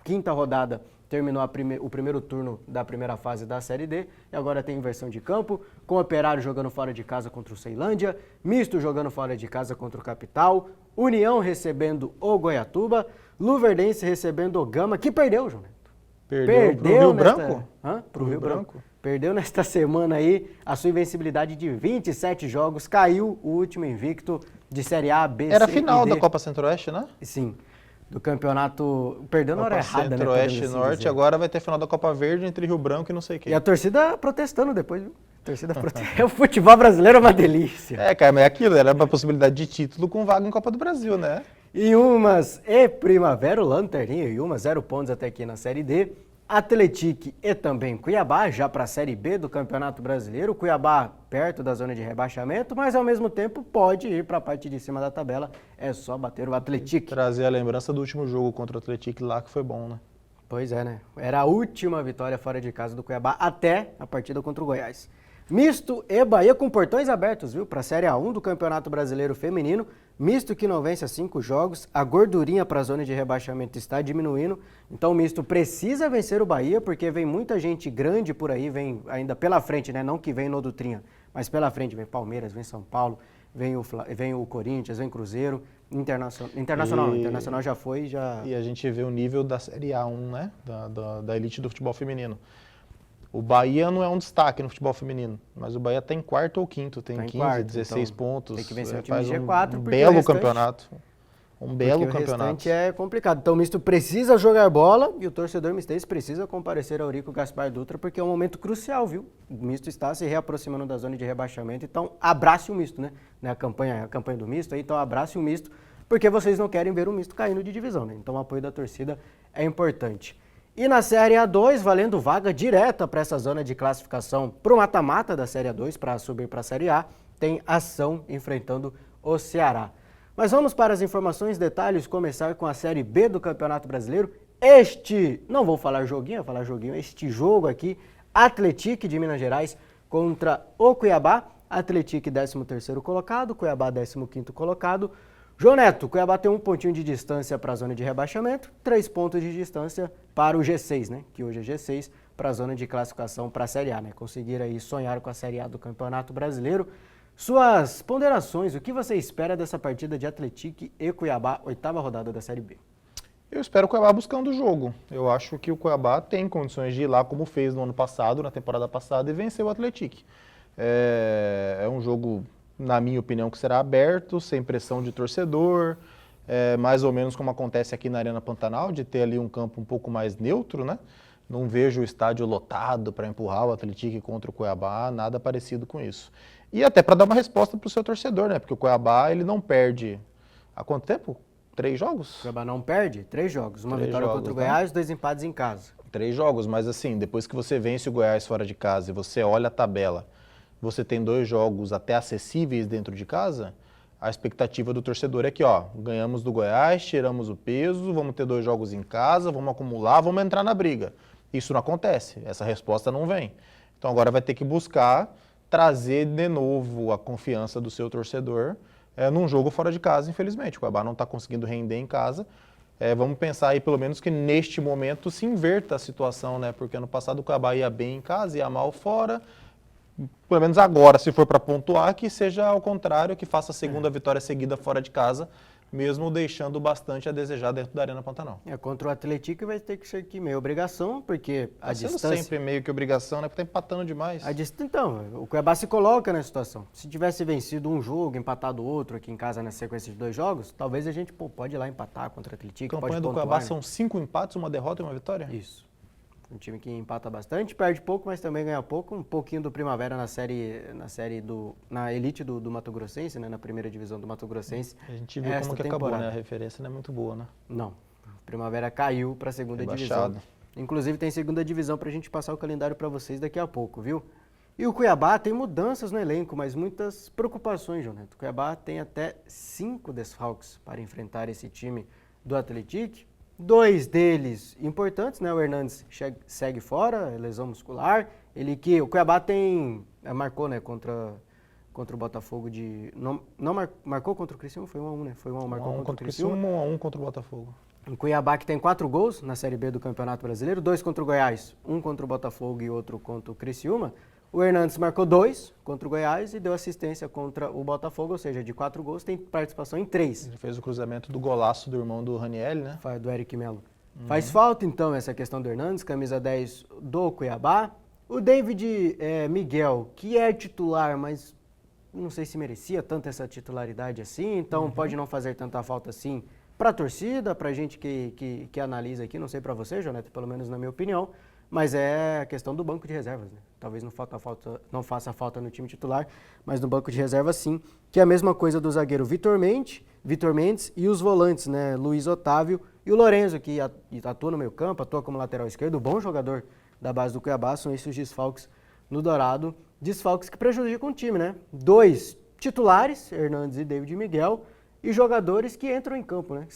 quinta rodada terminou o primeiro turno da primeira fase da Série D e agora tem inversão de campo, com o Operário jogando fora de casa contra o Ceilândia, Misto jogando fora de casa contra o Capital, União recebendo o Goiatuba, Luverdense recebendo o Gama, que perdeu, João Neto. Perdeu pro Rio Branco? Pro Rio Branco. Perdeu nesta semana aí a sua invencibilidade de 27 jogos, caiu o último invicto de Série A, B, Era C a final e D. da Copa Centro-Oeste, né? Sim, do campeonato, perdeu na hora errada, né? Centro-Oeste e assim Norte, dizer. agora vai ter final da Copa Verde entre Rio Branco e não sei quem. E a torcida protestando depois, viu? O futebol brasileiro é uma delícia. É, cara, mas é aquilo, era uma possibilidade de título com vaga em Copa do Brasil, né? Iumas e Primavera, o Lanterninha e Iumas, 0 pontos até aqui na Série D. Atlético e também Cuiabá, já para a Série B do Campeonato Brasileiro. Cuiabá perto da zona de rebaixamento, mas ao mesmo tempo pode ir para a parte de cima da tabela. É só bater o Atlético. Trazer a lembrança do último jogo contra o Atlético lá, que foi bom, né? Pois é, né? Era a última vitória fora de casa do Cuiabá até a partida contra o Goiás. Misto e Bahia com portões abertos, viu? Para a Série A1 do Campeonato Brasileiro Feminino. Misto que não vence há 5 jogos, a gordurinha para a zona de rebaixamento está diminuindo. Então o Misto precisa vencer o Bahia, porque vem muita gente grande por aí, vem ainda pela frente, né? Não que vem no Dutrinha, mas pela frente vem Palmeiras, vem São Paulo, vem o Corinthians, vem Cruzeiro, Internacional já foi, já... E a gente vê o nível da Série A1, né? Da elite do futebol feminino. O Bahia não é um destaque no futebol feminino, mas o Bahia está em quarto ou quinto, tem 15, quarto, 16 então pontos. tem que vencer o time faz de G4, um porque belo o restante- campeonato. Um belo Porque campeonato. o restante é complicado. Então o Misto precisa jogar bola e o torcedor mistense precisa comparecer ao Eurico Gaspar Dutra, porque é um momento crucial, viu? O Misto está se reaproximando da zona de rebaixamento, então abrace o Misto, né? A campanha do Misto, aí, então abrace o Misto, porque vocês não querem ver o Misto caindo de divisão, né? Então o apoio da torcida é importante. E na Série A2, valendo vaga direta para essa zona de classificação para o mata-mata da Série A2, para subir para a Série A, tem Ação enfrentando o Ceará. Mas vamos para as informações, detalhes, começar com a Série B do Campeonato Brasileiro. Não vou falar joguinho, vou falar joguinho, este jogo aqui, Atlético de Minas Gerais contra o Cuiabá. Atlético 13º colocado, Cuiabá 15º colocado. João Neto, Cuiabá tem 1 pontinho de distância para a zona de rebaixamento, 3 pontos de distância para o G6, né? Que hoje é G6, para a zona de classificação para a Série A, né? Conseguir aí sonhar com a Série A do Campeonato Brasileiro. Suas ponderações, o que você espera dessa partida de Atlético e Cuiabá, 8ª rodada da Série B? Eu espero o Cuiabá buscando o jogo. Eu acho que o Cuiabá tem condições de ir lá como fez no ano passado, na temporada passada, e vencer o Atlético. É um jogo, na minha opinião, que será aberto, sem pressão de torcedor, mais ou menos como acontece aqui na Arena Pantanal, de ter ali um campo um pouco mais neutro, né? Não vejo o estádio lotado para empurrar o Atlético contra o Cuiabá, nada parecido com isso. E até para dar uma resposta para o seu torcedor, né? Porque o Cuiabá, ele não perde há quanto tempo? 3 jogos? O Cuiabá não perde? 3 jogos. Uma 3 vitória jogos, contra o né? Goiás, 2 empates em casa. 3 jogos, mas assim, depois que você vence o Goiás fora de casa e você olha a tabela, você tem 2 jogos até acessíveis dentro de casa, a expectativa do torcedor é que, ó, ganhamos do Goiás, tiramos o peso, vamos ter 2 jogos em casa, vamos acumular, vamos entrar na briga. Isso não acontece, essa resposta não vem. Então agora vai ter que buscar trazer de novo a confiança do seu torcedor num jogo fora de casa, infelizmente. O Cuiabá não está conseguindo render em casa. Vamos pensar aí pelo menos que neste momento se inverta a situação, né? Porque ano passado o Cuiabá ia bem em casa, ia mal fora. Pelo menos agora, se for para pontuar, que seja ao contrário, que faça a segunda vitória seguida fora de casa, mesmo deixando bastante a desejar dentro da Arena Pantanal. Contra o Atlético vai ter que ser que meio obrigação, porque a Sendo distância... sempre meio que obrigação, né? Porque tá empatando demais. Então, o Cuiabá se coloca nessa situação. Se tivesse vencido um jogo, empatado outro aqui em casa na sequência de 2 jogos, talvez a gente pode ir lá empatar contra o Atlético. A campanha do Cuiabá são 5 empates, 1 derrota e 1 vitória? Isso. Um time que empata bastante, perde pouco, mas também ganha pouco. Um pouquinho do Primavera na elite do Mato Grossense, né? Na primeira divisão do Mato Grossense. A gente viu como que acabou, né? A referência não é muito boa, né? Não. O Primavera caiu para a segunda divisão. Inclusive tem segunda divisão para a gente passar o calendário para vocês daqui a pouco, viu? E o Cuiabá tem mudanças no elenco, mas muitas preocupações, Jonathan. O Cuiabá tem até 5 desfalques para enfrentar esse time do Atlético. 2 deles importantes, né? O Hernandes segue fora, lesão muscular. O Cuiabá marcou, né, contra o Botafogo marcou contra o Criciúma, foi 1-1, né? Foi 1-1, marcou contra o Criciúma. 1-1 contra o Botafogo. O Cuiabá que tem 4 gols na Série B do Campeonato Brasileiro, 2 contra o Goiás, 1 contra o Botafogo e outro contra o Criciúma. O Hernandes marcou 2 contra o Goiás e deu assistência contra o Botafogo, ou seja, de 4 gols tem participação em 3. Ele fez o cruzamento do golaço do irmão do Raniel, né? Do Eric Melo. Faz falta, então, essa questão do Hernandes, camisa 10 do Cuiabá. O David Miguel, que é titular, mas não sei se merecia tanto essa titularidade assim, então pode não fazer tanta falta assim para a torcida, para a gente que analisa aqui, não sei para você, Jonathan, pelo menos na minha opinião, mas é a questão do banco de reservas, né? Talvez não faça falta no time titular, mas no banco de reservas sim, que é a mesma coisa do zagueiro Vitor Mendes e os volantes, né? Luiz Otávio e o Lorenzo, que atua no meio campo, atua como lateral esquerdo, bom jogador da base do Cuiabá, são esses desfalques no Dourado, desfalques que prejudicam o time, né? 2 titulares, Hernandes e David Miguel, e jogadores que entram em campo, né?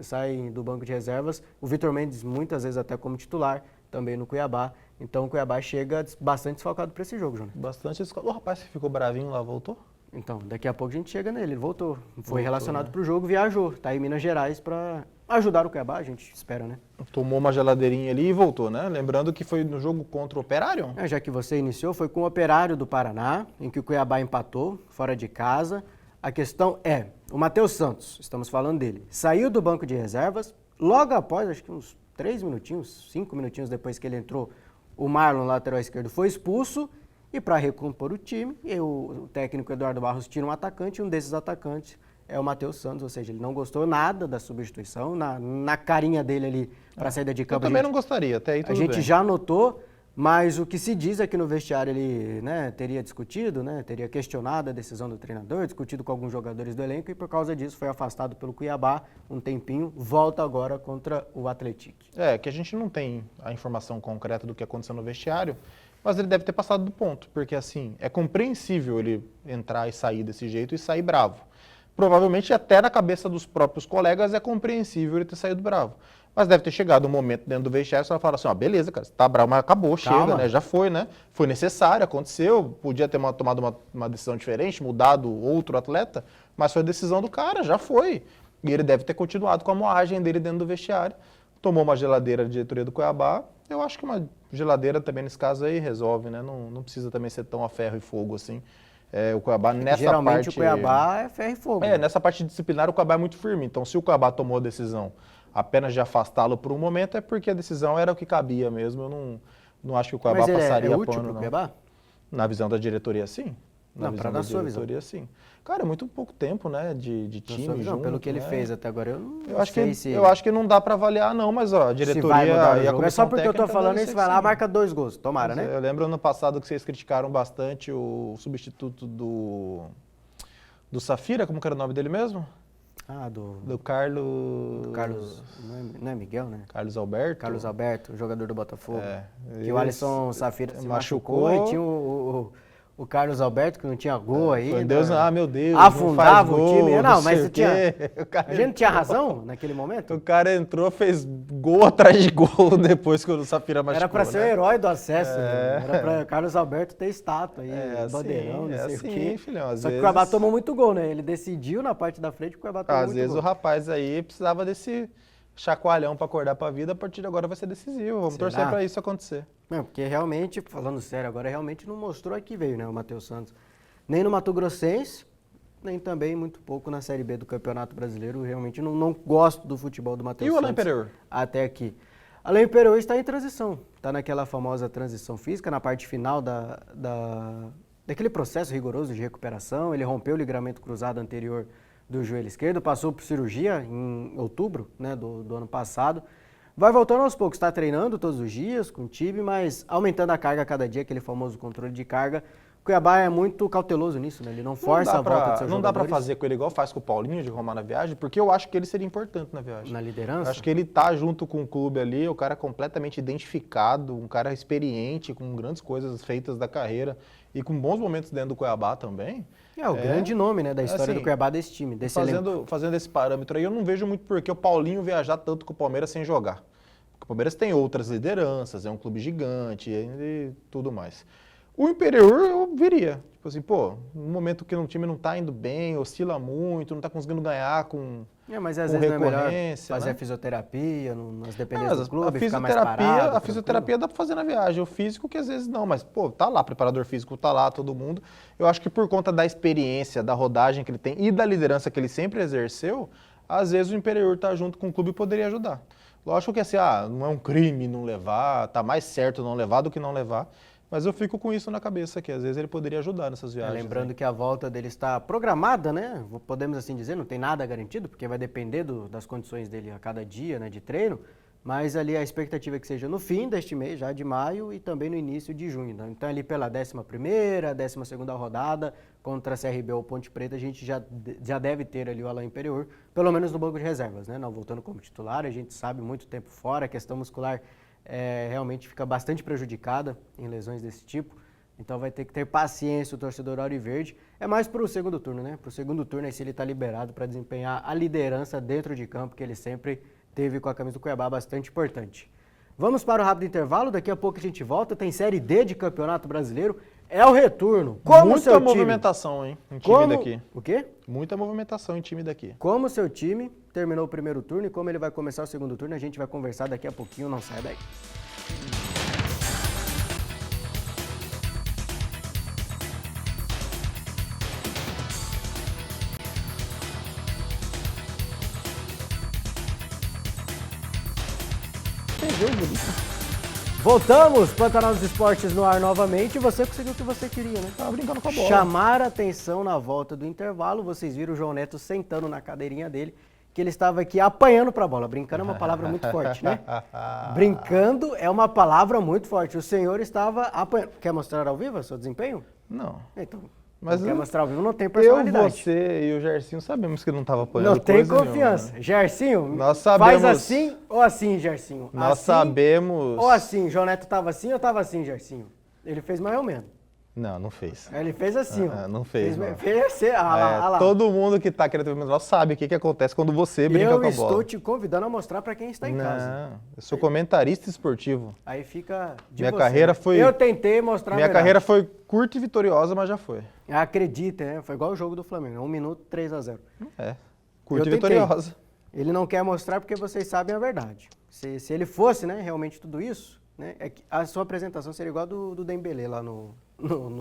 Saem do banco de reservas, o Vitor Mendes muitas vezes até como titular, também no Cuiabá. Então o Cuiabá chega bastante desfalcado para esse jogo, João. Bastante desfalcado. O rapaz que ficou bravinho lá voltou? Então, daqui a pouco a gente chega nele, ele voltou. Foi relacionado para o jogo, viajou. Está em Minas Gerais para ajudar o Cuiabá, a gente espera, né? Tomou uma geladeirinha ali e voltou, né? Lembrando que foi no jogo contra o Operário? Já que você iniciou, foi com o Operário do Paraná, em que o Cuiabá empatou, fora de casa. A questão é, o Matheus Santos, estamos falando dele, saiu do banco de reservas, logo após, acho que uns 3 minutinhos, 5 minutinhos depois que ele entrou, o Marlon, lateral esquerdo, foi expulso. E para recompor o time, o técnico Eduardo Barros tira um atacante, e um desses atacantes é o Matheus Santos, ou seja, ele não gostou nada da substituição, na carinha dele ali para a saída de campo. Eu também não gostaria, até aí tudo bem. A gente já notou, mas o que se diz é que no vestiário ele, né, teria discutido, né, teria questionado a decisão do treinador, discutido com alguns jogadores do elenco e por causa disso foi afastado pelo Cuiabá um tempinho, volta agora contra o Atlético. Que a gente não tem a informação concreta do que aconteceu no vestiário, mas ele deve ter passado do ponto, porque assim, é compreensível ele entrar e sair desse jeito e sair bravo. Provavelmente até na cabeça dos próprios colegas é compreensível ele ter saído bravo. Mas deve ter chegado um momento dentro do vestiário que você fala assim, beleza, cara, você tá bravo, mas acabou, chega, né? Já foi, né? Foi necessário, aconteceu, podia ter tomado uma decisão diferente, mudado outro atleta, mas foi a decisão do cara, já foi. E ele deve ter continuado com a moagem dele dentro do vestiário. Tomou uma geladeira da diretoria do Cuiabá. Eu acho que uma geladeira também nesse caso aí resolve, né? Não precisa também ser tão a ferro e fogo assim. O Cuiabá nessa geralmente parte... o Cuiabá é ferro e fogo. Nessa parte disciplinar o Cuiabá é muito firme. Então se o Cuiabá tomou a decisão apenas de afastá-lo por um momento, é porque a decisão era o que cabia mesmo. Eu não acho que o Cuiabá passaria é útil pano, pro Cuiabá? Na visão da diretoria, sim. Na sua visão. Sim. Cara, é muito pouco tempo, né, de time junto, pelo que ele né? fez até agora, eu acho que não dá pra avaliar não, mas a diretoria e a comissão é só porque eu tô técnica falando isso, vai lá, marca 2 gols, tomara, né? Eu lembro ano passado que vocês criticaram bastante o substituto do Safira, como que era o nome dele mesmo? Do Carlos... Não é Miguel, né? Carlos Alberto. Carlos Alberto, o jogador do Botafogo. Que o Alisson Safira se machucou e tinha o Carlos Alberto, que não tinha gol aí. Meu Deus, afundava não faz o time. gol, Não, mas a gente não tinha entrou. razão naquele momento? O cara entrou, fez gol atrás de gol depois que o Safira machucou. Era pra ser o herói do acesso, né? Era pra Carlos Alberto ter estátua aí, bandeirão, não sei o quê. Filhão, Só que o Cuiabá tomou muito gol, né? Ele decidiu na parte da frente, o Cuiabá tomou muito gol. Às vezes o rapaz aí precisava desse chacoalhão pra acordar pra vida, a partir de agora vai ser decisivo. Vamos torcer pra isso acontecer. Não, porque realmente, falando sério agora, realmente não mostrou a que veio, né, o Matheus Santos. Nem no Mato Grossense, nem também muito pouco na Série B do Campeonato Brasileiro. Realmente não gosto do futebol do Matheus Santos. E o Alain Pereur? Até aqui. Alain Pereur está em transição. Está naquela famosa transição física, na parte final daquele processo rigoroso de recuperação. Ele rompeu o ligamento cruzado anterior do joelho esquerdo, passou por cirurgia em outubro, né, do ano passado. vai voltando aos poucos, está treinando todos os dias com o time, mas aumentando a carga a cada dia, aquele famoso controle de carga. O Cuiabá é muito cauteloso nisso, né? Ele não força a volta dos seus Não dá pra jogadores. fazer com ele igual faz com o Paulinho, de arrumar na viagem, porque eu acho que ele seria importante na viagem. Na liderança? Eu acho que ele tá junto com o clube ali, o cara completamente identificado, um cara experiente, com grandes coisas feitas da carreira e com bons momentos dentro do Cuiabá também. É o grande nome, né, da história do Cuiabá desse time, desse elenco. Fazendo esse parâmetro aí, eu não vejo muito porque o Paulinho viajar tanto com o Palmeiras sem jogar. Porque o Palmeiras tem outras lideranças, é um clube gigante e tudo mais. O Imperiur eu viria. Tipo assim, pô, no momento que o time não tá indo bem, oscila muito, não tá conseguindo ganhar com mas às com vezes não é melhor recorrência, fazer né? a fisioterapia nas dependências Mas do clube, a ficar mais parado. a fisioterapia dá pra fazer na viagem, o físico que às vezes não, mas pô, tá lá, preparador físico tá lá, todo mundo. Eu acho que por conta da experiência, da rodagem que ele tem e da liderança que ele sempre exerceu, às vezes o Imperiur tá junto com o clube e poderia ajudar. Lógico que assim, não é um crime não levar, tá mais certo não levar do que não levar. Mas eu fico com isso na cabeça, que às vezes ele poderia ajudar nessas viagens. Lembrando que a volta dele está programada, né? Podemos assim dizer, não tem nada garantido, porque vai depender das condições dele a cada dia, né, de treino. Mas ali a expectativa é que seja no fim deste mês, já de maio, e também no início de junho. Então ali pela 11ª, 12ª rodada contra a CRB ou Ponte Preta, a gente já deve ter ali o Alain Imperiur, pelo menos no banco de reservas, né? Não voltando como titular, a gente sabe muito tempo fora, a questão muscular realmente fica bastante prejudicada em lesões desse tipo, então vai ter que ter paciência o torcedor auriverde. É mais para o segundo turno, né? Para o segundo turno, aí se ele está liberado para desempenhar a liderança dentro de campo, que ele sempre teve com a camisa do Cuiabá, bastante importante. Vamos para o rápido intervalo, daqui a pouco a gente volta, tem Série D de Campeonato Brasileiro, é o retorno. Como muita seu time? movimentação, hein, em time daqui. O quê? Muita movimentação em time daqui. Como o seu time terminou o primeiro turno e como ele vai começar o segundo turno, a gente vai conversar daqui a pouquinho, não sai daí. Voltamos, Pantanal dos Esportes no ar novamente, e você conseguiu o que você queria, né? Tava brincando com a bola. Chamar a atenção na volta do intervalo, vocês viram o João Neto sentando na cadeirinha dele, que ele estava aqui apanhando para a bola. Brincando é uma palavra muito forte, né? Brincando é uma palavra muito forte. O senhor estava apanhando. Quer mostrar ao vivo o seu desempenho? Não. Então, Mas quer mostrar ao vivo, não tem personalidade. Você e o Gersinho sabemos que não estava apanhando. Não tem coisa confiança. nenhuma. Gersinho, Nós sabemos. faz assim ou assim, Gersinho? Nós assim, sabemos. ou assim. João Neto estava assim ou estava assim, Gersinho? Ele fez mais ou menos. Não, não fez. Ele fez assim, ó. Não fez. Não. Fez assim, lá. Todo mundo que está querendo ver o menor sabe o que acontece quando você brinca com a bola. Eu estou te convidando a mostrar para quem está em casa. Não, eu sou comentarista esportivo. Aí fica de Minha você. carreira foi. Eu tentei mostrar a Minha verdade. carreira foi curta e vitoriosa, mas já foi. Acredita, né? Foi igual o jogo do Flamengo, 1 minuto, 3-0. Curta Eu e tentei. vitoriosa. Ele não quer mostrar porque vocês sabem a verdade. Se ele fosse, né, realmente tudo isso, né, a sua apresentação seria igual a do Dembélé lá no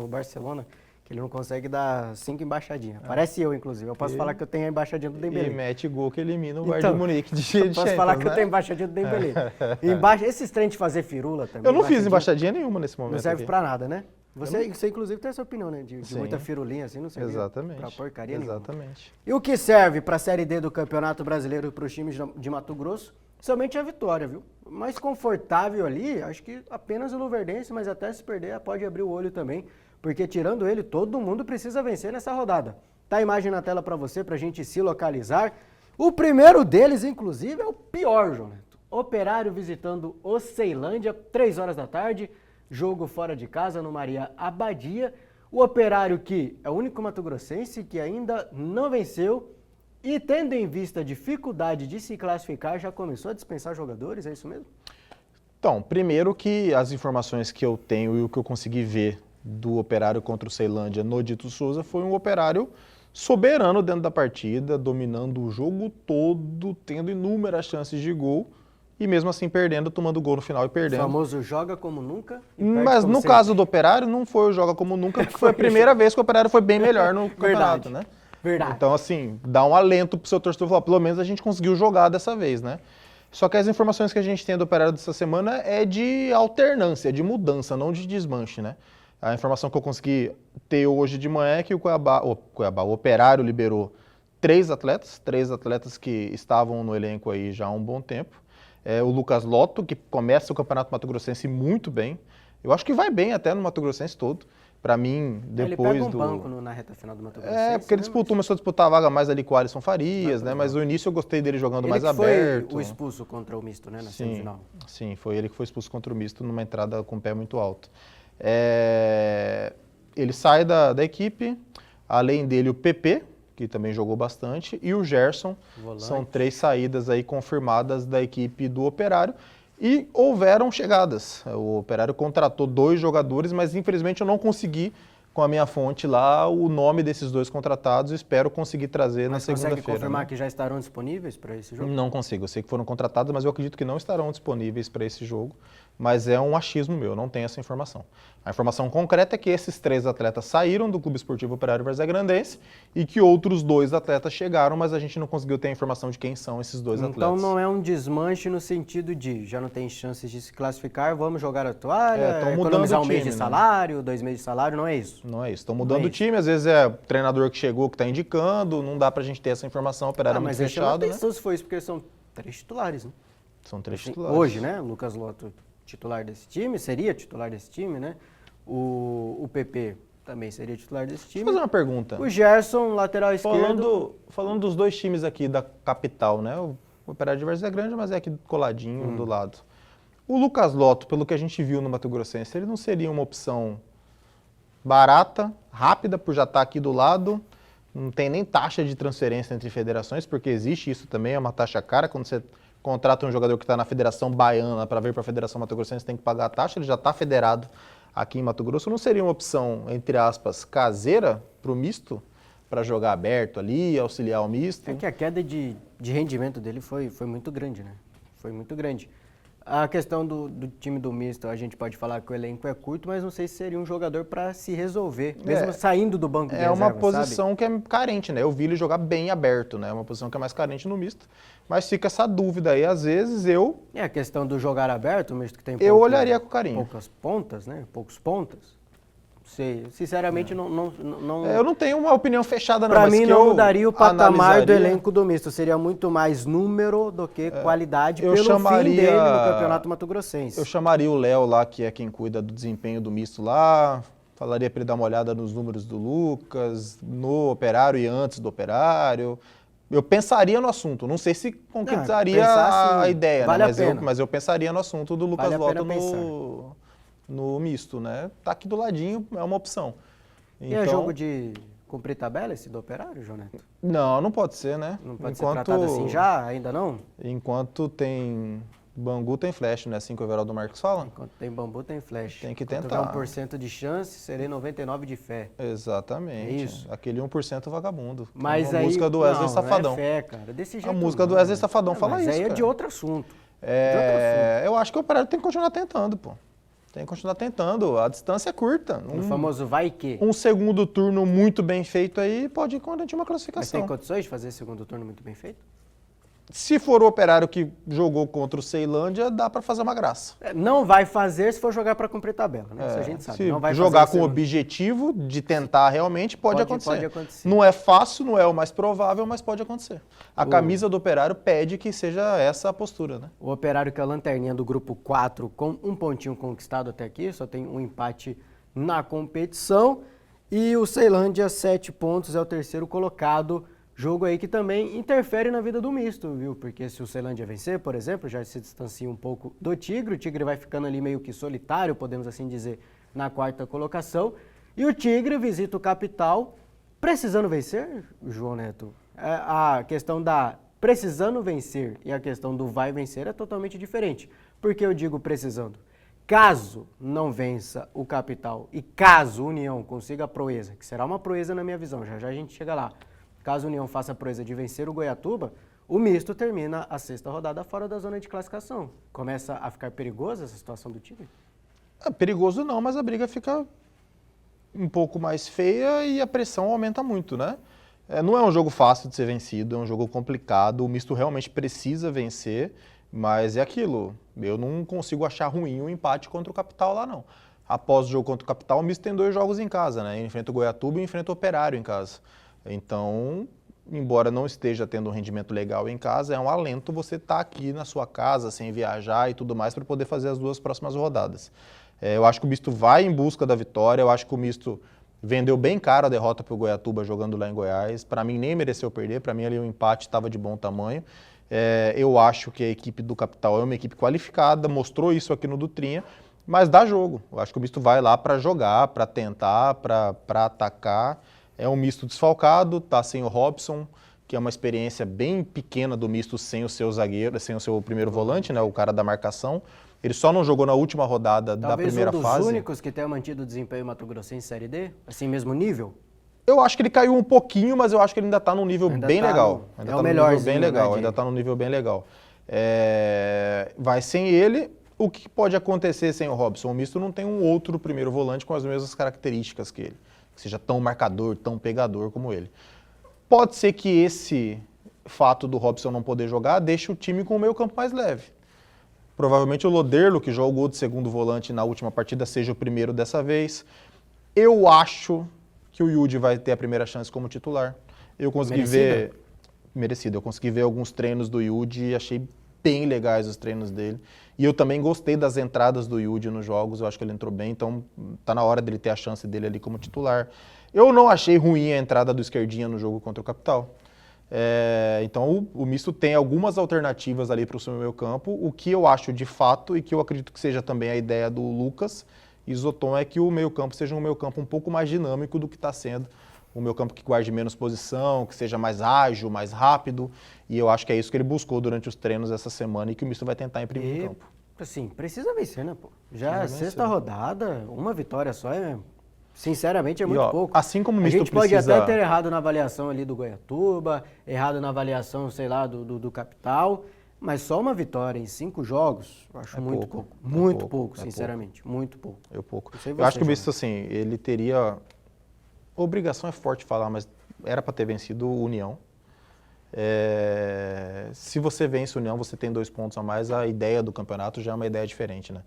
Barcelona, que ele não consegue dar 5 embaixadinhas. Parece eu, inclusive. Eu posso falar que eu tenho a embaixadinha do Dembélé. E mete gol que elimina o Bayern de Munique de Champions, Posso falar que né? eu tenho embaixadinha do Dembélé. Esses trem de fazer firula também. Eu não fiz embaixadinha nenhuma nesse momento. Não serve aqui. pra nada, né? Você, inclusive, tem essa opinião, né? De Sim. muita firulinha, assim, não sei. Exatamente. Pra porcaria nenhuma. Exatamente. E o que serve pra Série D do Campeonato Brasileiro para os times de Mato Grosso? Somente a vitória, viu? Mais confortável ali, acho que apenas o Luverdense, mas até se perder pode abrir o olho também, porque tirando ele, todo mundo precisa vencer nessa rodada. Tá a imagem na tela pra você, pra gente se localizar. O primeiro deles, inclusive, é o pior, João Neto. Operário visitando o Ceilândia, 3 horas da tarde. Jogo fora de casa no Maria Abadia. O Operário, que é o único mato-grossense que ainda não venceu e, tendo em vista a dificuldade de se classificar, já começou a dispensar jogadores, é isso mesmo? Então, primeiro que as informações que eu tenho e o que eu consegui ver do Operário contra o Ceilândia no Dito Souza foi um Operário soberano dentro da partida, dominando o jogo todo, tendo inúmeras chances de gol. E mesmo assim perdendo, tomando gol no final e perdendo. O famoso joga como nunca. E perde Mas como no sempre. caso do Operário, não foi o joga como nunca, porque foi a primeira vez que o Operário foi bem melhor no campeonato, né? Verdade. Então, assim, dá um alento pro seu torcedor falar, pelo menos a gente conseguiu jogar dessa vez, né? Só que as informações que a gente tem do Operário dessa semana é de alternância, de mudança, não de desmanche, né? A informação que eu consegui ter hoje de manhã é que o Operário liberou 3 atletas que estavam no elenco aí já há um bom tempo. o Lucas Lotto, que começa o Campeonato Mato Grossense muito bem. Eu acho que vai bem até no Mato Grossense todo. Para mim, depois ele pega banco na reta final do Mato Grossense. Porque ele começou a disputar a vaga mais ali com o Alisson Farias, né? Mas no início eu gostei dele jogando mais aberto. Foi o expulso contra o misto, né? Na semifinal. Sim, foi ele que foi expulso contra o misto numa entrada com o pé muito alto. Ele sai da equipe, além dele o PP, que também jogou bastante, e o Gerson. Volante. São 3 saídas aí confirmadas da equipe do Operário. E houveram chegadas. O Operário contratou 2 jogadores, mas infelizmente eu não consegui, com a minha fonte lá, o nome desses 2 contratados. Espero conseguir trazer na segunda-feira. Consegue confirmar que já estarão disponíveis para esse jogo? Não consigo. Eu sei que foram contratados, mas eu acredito que não estarão disponíveis para esse jogo. Mas é um achismo meu, não tenho essa informação. A informação concreta é que esses 3 atletas saíram do Clube Esportivo Operário Varzegrandense e que outros 2 atletas chegaram, mas a gente não conseguiu ter a informação de quem são esses 2 atletas. Então não é um desmanche no sentido de já não tem chances de se classificar, vamos jogar a toalha, economizar um mês de salário, 2 meses de salário, não é isso? Não é isso. Estão mudando o time, às vezes é o treinador que chegou que está indicando, não dá pra gente ter essa informação, o Operário é muito fechado, né? Mas se foi isso, porque são 3 titulares, né? São 3 titulares. Hoje, né? Lucas Lotto, titular desse time, seria titular desse time, né? O PP também seria titular desse time. Deixa eu fazer uma pergunta. O Gerson, lateral esquerdo. Falando dos 2 times aqui da capital, né? O Operário de Várzea Grande, mas é aqui coladinho do lado. O Lucas Lotto, pelo que a gente viu no Mato Grossense, ele não seria uma opção barata, rápida, por já estar aqui do lado. Não tem nem taxa de transferência entre federações, porque existe isso também, é uma taxa cara. Quando você contrata um jogador que está na Federação Baiana para vir para a Federação Mato Grossense, tem que pagar a taxa, ele já está federado aqui em Mato Grosso. Não seria uma opção, entre aspas, caseira para o misto, para jogar aberto ali, auxiliar o misto? É que a queda de rendimento dele foi muito grande, né? Foi muito grande. A questão do time do misto, a gente pode falar que o elenco é curto, mas não sei se seria um jogador para se resolver, mesmo saindo do banco de reserva, uma posição que é carente, né? Eu vi ele jogar bem aberto, né? É uma posição que é mais carente no misto, mas fica essa dúvida aí. Às vezes a questão do jogar aberto, o misto que tem olharia com carinho. Poucas pontas, né? Poucos pontas. Sei, sinceramente, não... Eu não tenho uma opinião fechada, não. Para mim, não mudaria o patamar do elenco do misto. Seria muito mais número do que qualidade pelo fim dele no Campeonato Mato Grossense. Eu chamaria o Léo lá, que é quem cuida do desempenho do misto lá. Falaria para ele dar uma olhada nos números do Lucas, no Operário e antes do Operário. Eu pensaria no assunto. Não sei se concretizaria a ideia, vale, né? Mas eu pensaria no assunto do Lucas Lotto no misto, né? Tá aqui do ladinho, é uma opção. E é jogo de cumprir tabela esse do Operário, João Neto? Não pode ser, né? Não pode ser tratado assim já? Ainda não? Enquanto tem Bangu, tem flash, né? Assim que o Everaldo Marques fala. Enquanto tem bambu, tem flash. Tem que tentar. 1% de chance, serei 99% de fé. Exatamente. É isso. Aquele 1% vagabundo. Mas a música do Wesley Safadão. Não é fé, cara. Desse jeito a música do Wesley Safadão fala isso, Mas aí é cara. de outro assunto. Eu acho que o Operário tem que continuar tentando, pô. Tem que continuar tentando. A distância é curta. O famoso vai que. Um segundo turno muito bem feito aí pode garantir uma classificação. Mas tem condições de fazer segundo turno muito bem feito? Se for o Operário que jogou contra o Ceilândia, dá para fazer uma graça. Não vai fazer se for jogar para cumprir tabela, né? Isso a gente sabe. Se não vai jogar com o objetivo de tentar realmente, pode acontecer. Pode acontecer. Não é fácil, não é o mais provável, mas pode acontecer. A camisa do Operário pede que seja essa a postura, né? O Operário, que é a lanterninha do grupo 4, com um pontinho conquistado até aqui, só tem um empate na competição. E o Ceilândia, 7 pontos, é o terceiro colocado. Jogo aí que também interfere na vida do misto, viu? Porque se o Ceilândia vencer, por exemplo, já se distancia um pouco do Tigre. O Tigre vai ficando ali meio que solitário, podemos assim dizer, na 4ª colocação. E o Tigre visita o Capital precisando vencer, João Neto. A questão da precisando vencer e a questão do vai vencer é totalmente diferente. Por que eu digo precisando? Caso não vença o Capital e caso o União consiga a proeza, que será uma proeza na minha visão, já a gente chega lá. Caso a União faça a proeza de vencer o Goiatuba, o misto termina a 6ª rodada fora da zona de classificação. Começa a ficar perigosa essa situação do time? Perigoso não, mas a briga fica um pouco mais feia e a pressão aumenta muito, né? Não é um jogo fácil de ser vencido, é um jogo complicado, o misto realmente precisa vencer, mas é aquilo, eu não consigo achar ruim o empate contra o Capital lá não. Após o jogo contra o Capital, o misto tem 2 jogos em casa, né? Enfrenta o Goiatuba e enfrenta o Operário em casa. Então, embora não esteja tendo um rendimento legal em casa, é um alento você estar aqui na sua casa, sem viajar e tudo mais, para poder fazer as 2 próximas rodadas. Eu acho que o misto vai em busca da vitória, eu acho que o misto vendeu bem caro a derrota para o Goiatuba jogando lá em Goiás. Para mim nem mereceu perder, para mim ali o empate estava de bom tamanho. Eu acho que a equipe do Capital é uma equipe qualificada, mostrou isso aqui no Dutrinha, mas dá jogo. Eu acho que o misto vai lá para jogar, para tentar, para atacar. É um misto desfalcado, tá sem o Robson, que é uma experiência bem pequena do misto sem o seu zagueiro, sem o seu primeiro volante, né, o cara da marcação. Ele só não jogou na última rodada da primeira fase. Talvez um dos únicos que tenha mantido o desempenho mato-grossense Série D, assim mesmo nível? Eu acho que ele caiu um pouquinho, mas eu acho que ele ainda está num nível bem legal. É o melhorzinho, ainda está num nível bem legal. Vai sem ele. O que pode acontecer sem o Robson? O misto não tem um outro primeiro volante com as mesmas características que ele, que seja tão marcador, tão pegador como ele. Pode ser que esse fato do Robson não poder jogar deixe o time com o meio campo mais leve. Provavelmente o Loderlo, que jogou de segundo volante na última partida, seja o primeiro dessa vez. Eu acho que o Yudi vai ter a primeira chance como titular. Eu consegui ver... Merecido. Eu consegui ver alguns treinos do Yudi e achei bem legais os treinos dele. E eu também gostei das entradas do Yudi nos jogos, eu acho que ele entrou bem, então tá na hora dele ter a chance dele ali como titular. Eu não achei ruim a entrada do Esquerdinha no jogo contra o Capital. Então o misto tem algumas alternativas ali para o seu meio campo. O que eu acho de fato, e que eu acredito que seja também a ideia do Lucas Isoton, é que o meio campo seja um meio campo um pouco mais dinâmico do que está sendo. Um meio campo que guarde menos posição, que seja mais ágil, mais rápido. E eu acho que é isso que ele buscou durante os treinos essa semana e que o misto vai tentar imprimir no campo. Assim, precisa vencer, né, pô? Já é sexta rodada, uma vitória só sinceramente é muito pouco. Assim como o misto a gente pode até ter errado na avaliação ali do Goiatuba, errado na avaliação, sei lá, do Capital, mas só uma vitória em 5 jogos, eu acho muito pouco. Muito pouco, sinceramente, muito pouco. Eu acho que o misto, assim, ele teria... Obrigação é forte falar, mas era para ter vencido o União. Se você vence o União, você tem 2 pontos a mais, a ideia do campeonato já é uma ideia diferente, né?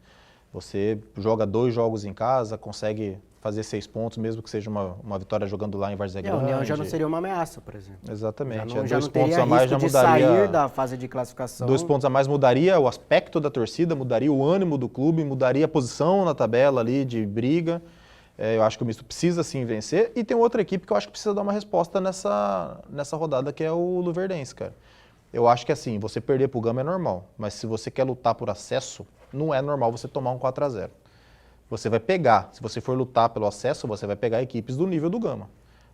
Você joga 2 jogos em casa, consegue fazer 6 pontos, mesmo que seja uma vitória jogando lá em Várzea Grande. A União já não seria uma ameaça, por exemplo. Exatamente. Já não teria risco de sair da fase de classificação. 2 pontos a mais mudaria o aspecto da torcida, mudaria o ânimo do clube, mudaria a posição na tabela ali de briga. Eu acho que o misto precisa sim vencer. E tem outra equipe que eu acho que precisa dar uma resposta nessa rodada, que é o Luverdense, cara. Eu acho que assim, você perder pro Gama é normal, mas se você quer lutar por acesso, não é normal você tomar um 4-0. Você vai pegar, se você for lutar pelo acesso, você vai pegar equipes do nível do Gama.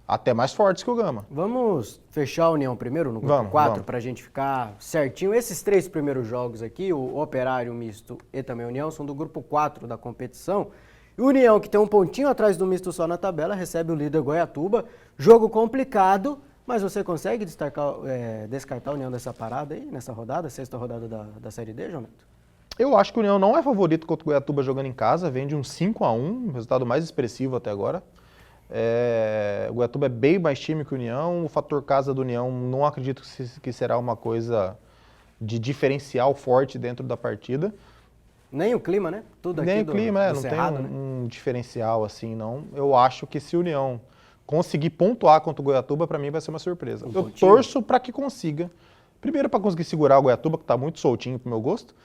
Até mais fortes que o Gama. Vamos fechar a União primeiro no grupo 4 para a gente ficar certinho. Esses 3 primeiros jogos aqui, o Operário, o Misto e também a União, são do grupo 4 da competição. E o União, que tem um pontinho atrás do Misto só na tabela, recebe o líder Goiatuba. Jogo complicado, mas você consegue descartar a União dessa parada aí, nessa rodada, 6ª rodada da Série D, João Neto? Eu acho que o União não é favorito contra o Goiatuba jogando em casa, vem de um 5-1, resultado mais expressivo até agora. O Goiatuba é bem mais time que o União, o fator casa do União não acredito que será uma coisa de diferencial forte dentro da partida. Nem o clima, né? Tudo aqui nem o clima, do não Cerrado, tem né? um diferencial assim, não. Eu acho que se o União conseguir pontuar contra o Goiatuba, para mim vai ser uma surpresa. Eu torço para que consiga. Primeiro, para conseguir segurar o Goiatuba, que está muito soltinho pro meu gosto.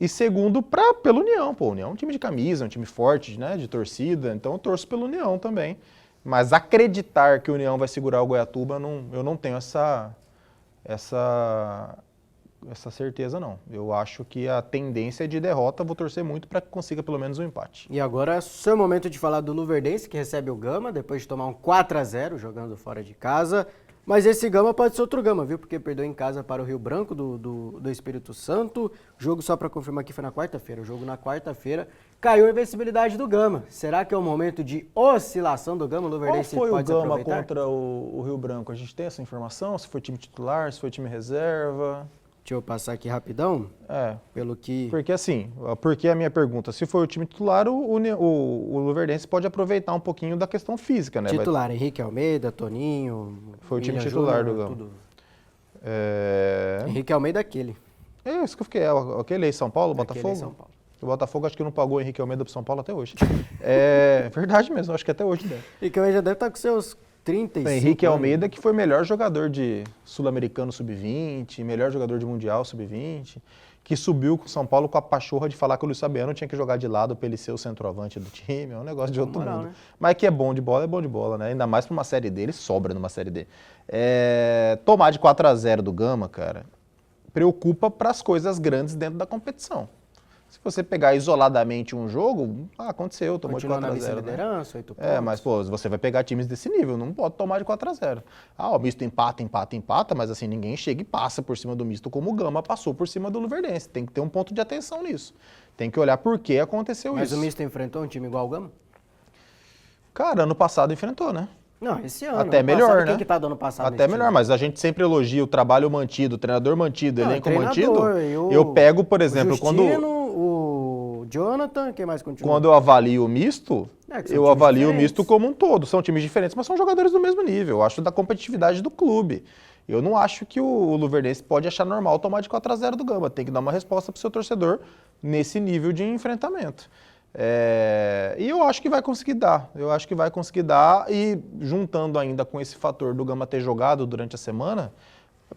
E segundo, pelo União. Pô, o União é um time de camisa, um time forte, né, de torcida. Então eu torço pelo União também. Mas acreditar que o União vai segurar o Goiatuba, eu não tenho essa certeza, não. Eu acho que a tendência é de derrota, vou torcer muito para que consiga pelo menos um empate. E agora é o seu momento de falar do Luverdense, que recebe o Gama, depois de tomar um 4-0 jogando fora de casa. Mas esse Gama pode ser outro Gama, viu? Porque perdeu em casa para o Rio Branco do Espírito Santo. O jogo, só para confirmar aqui, foi na quarta-feira. O jogo na quarta-feira caiu a invencibilidade do Gama. Será que é um momento de oscilação do Gama? O Luverdense pode aproveitar? Qual foi o Gama contra o Rio Branco? A gente tem essa informação? Se foi time titular, se foi time reserva? Deixa eu passar aqui rapidão. Pelo que... Porque a minha pergunta, se foi o time titular, o Luverdense pode aproveitar um pouquinho da questão física, né? Titular, Henrique Almeida, Toninho... Foi o time titular do Gama. Tudo. Henrique Almeida, aquele. É isso que eu fiquei. Aquele aí, São Paulo, Botafogo? São Paulo. O Botafogo acho que não pagou o Henrique Almeida pro São Paulo até hoje. Verdade mesmo, acho que até hoje deve. Henrique Almeida já deve estar com seus 35 Henrique anos. Almeida, que foi melhor jogador de Sul-Americano Sub-20, melhor jogador de Mundial Sub-20, que subiu com o São Paulo com a pachorra de falar que o Luiz Fabiano tinha que jogar de lado para ele ser o centroavante do time. É um negócio de outro mundo. Né? Mas que é bom de bola, né? Ainda mais para uma Série D, ele sobra numa Série D. Tomar de 4-0 do Gama, cara, preocupa para as coisas grandes dentro da competição. Se você pegar isoladamente um jogo, aconteceu, tomou de 4-0. Na vice-liderança, 8 pontos. Mas, pô, você vai pegar times desse nível, não pode tomar de 4-0. O misto empata, mas assim, ninguém chega e passa por cima do misto como o Gama passou por cima do Luverdense. Tem que ter um ponto de atenção nisso. Tem que olhar por que aconteceu Mas isso. o misto enfrentou um time igual ao Gama? Cara, ano passado enfrentou, né? Não, esse ano. Até ano melhor, passado, né? Quem que tá do ano passado Até melhor, mas a gente sempre elogia o trabalho mantido, o treinador mantido, o elenco mantido. Eu pego, por exemplo, o Jonathan, quem mais continua? Quando eu avalio o misto, eu avalio o misto como um todo. São times diferentes, mas são jogadores do mesmo nível. Eu acho da competitividade do clube. Eu não acho que o Luverdense pode achar normal tomar de 4-0 do Gama. Tem que dar uma resposta para o seu torcedor nesse nível de enfrentamento. E eu acho que vai conseguir dar. E juntando ainda com esse fator do Gama ter jogado durante a semana,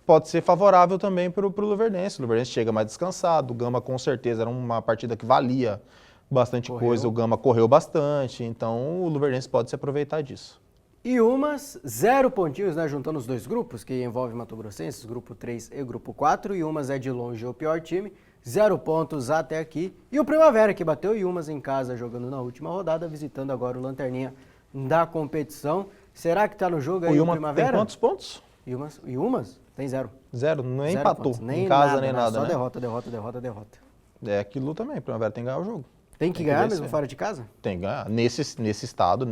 pode ser favorável também para o Luverdense. O Luverdense chega mais descansado, o Gama com certeza era uma partida que valia bastante coisa, o Gama correu bastante, então o Luverdense pode se aproveitar disso. E umas 0 pontinhos, né, juntando os dois grupos, que envolve Mato Grossenses, grupo 3 e grupo 4, e umas é de longe o pior time, 0 pontos até aqui. E o Primavera, que bateu Yumas em casa jogando na última rodada, visitando agora o Lanterninha da competição. Será que tá no jogo aí o Primavera? Tem quantos pontos? Yumas? Tem 0. 0, nem 0 empatou, pontos. Nem em casa nada, nem nada, só né? derrota. É aquilo também, o Primavera tem que ganhar o jogo. Tem que ganhar mesmo fora de casa? Tem que ganhar, nesse estado,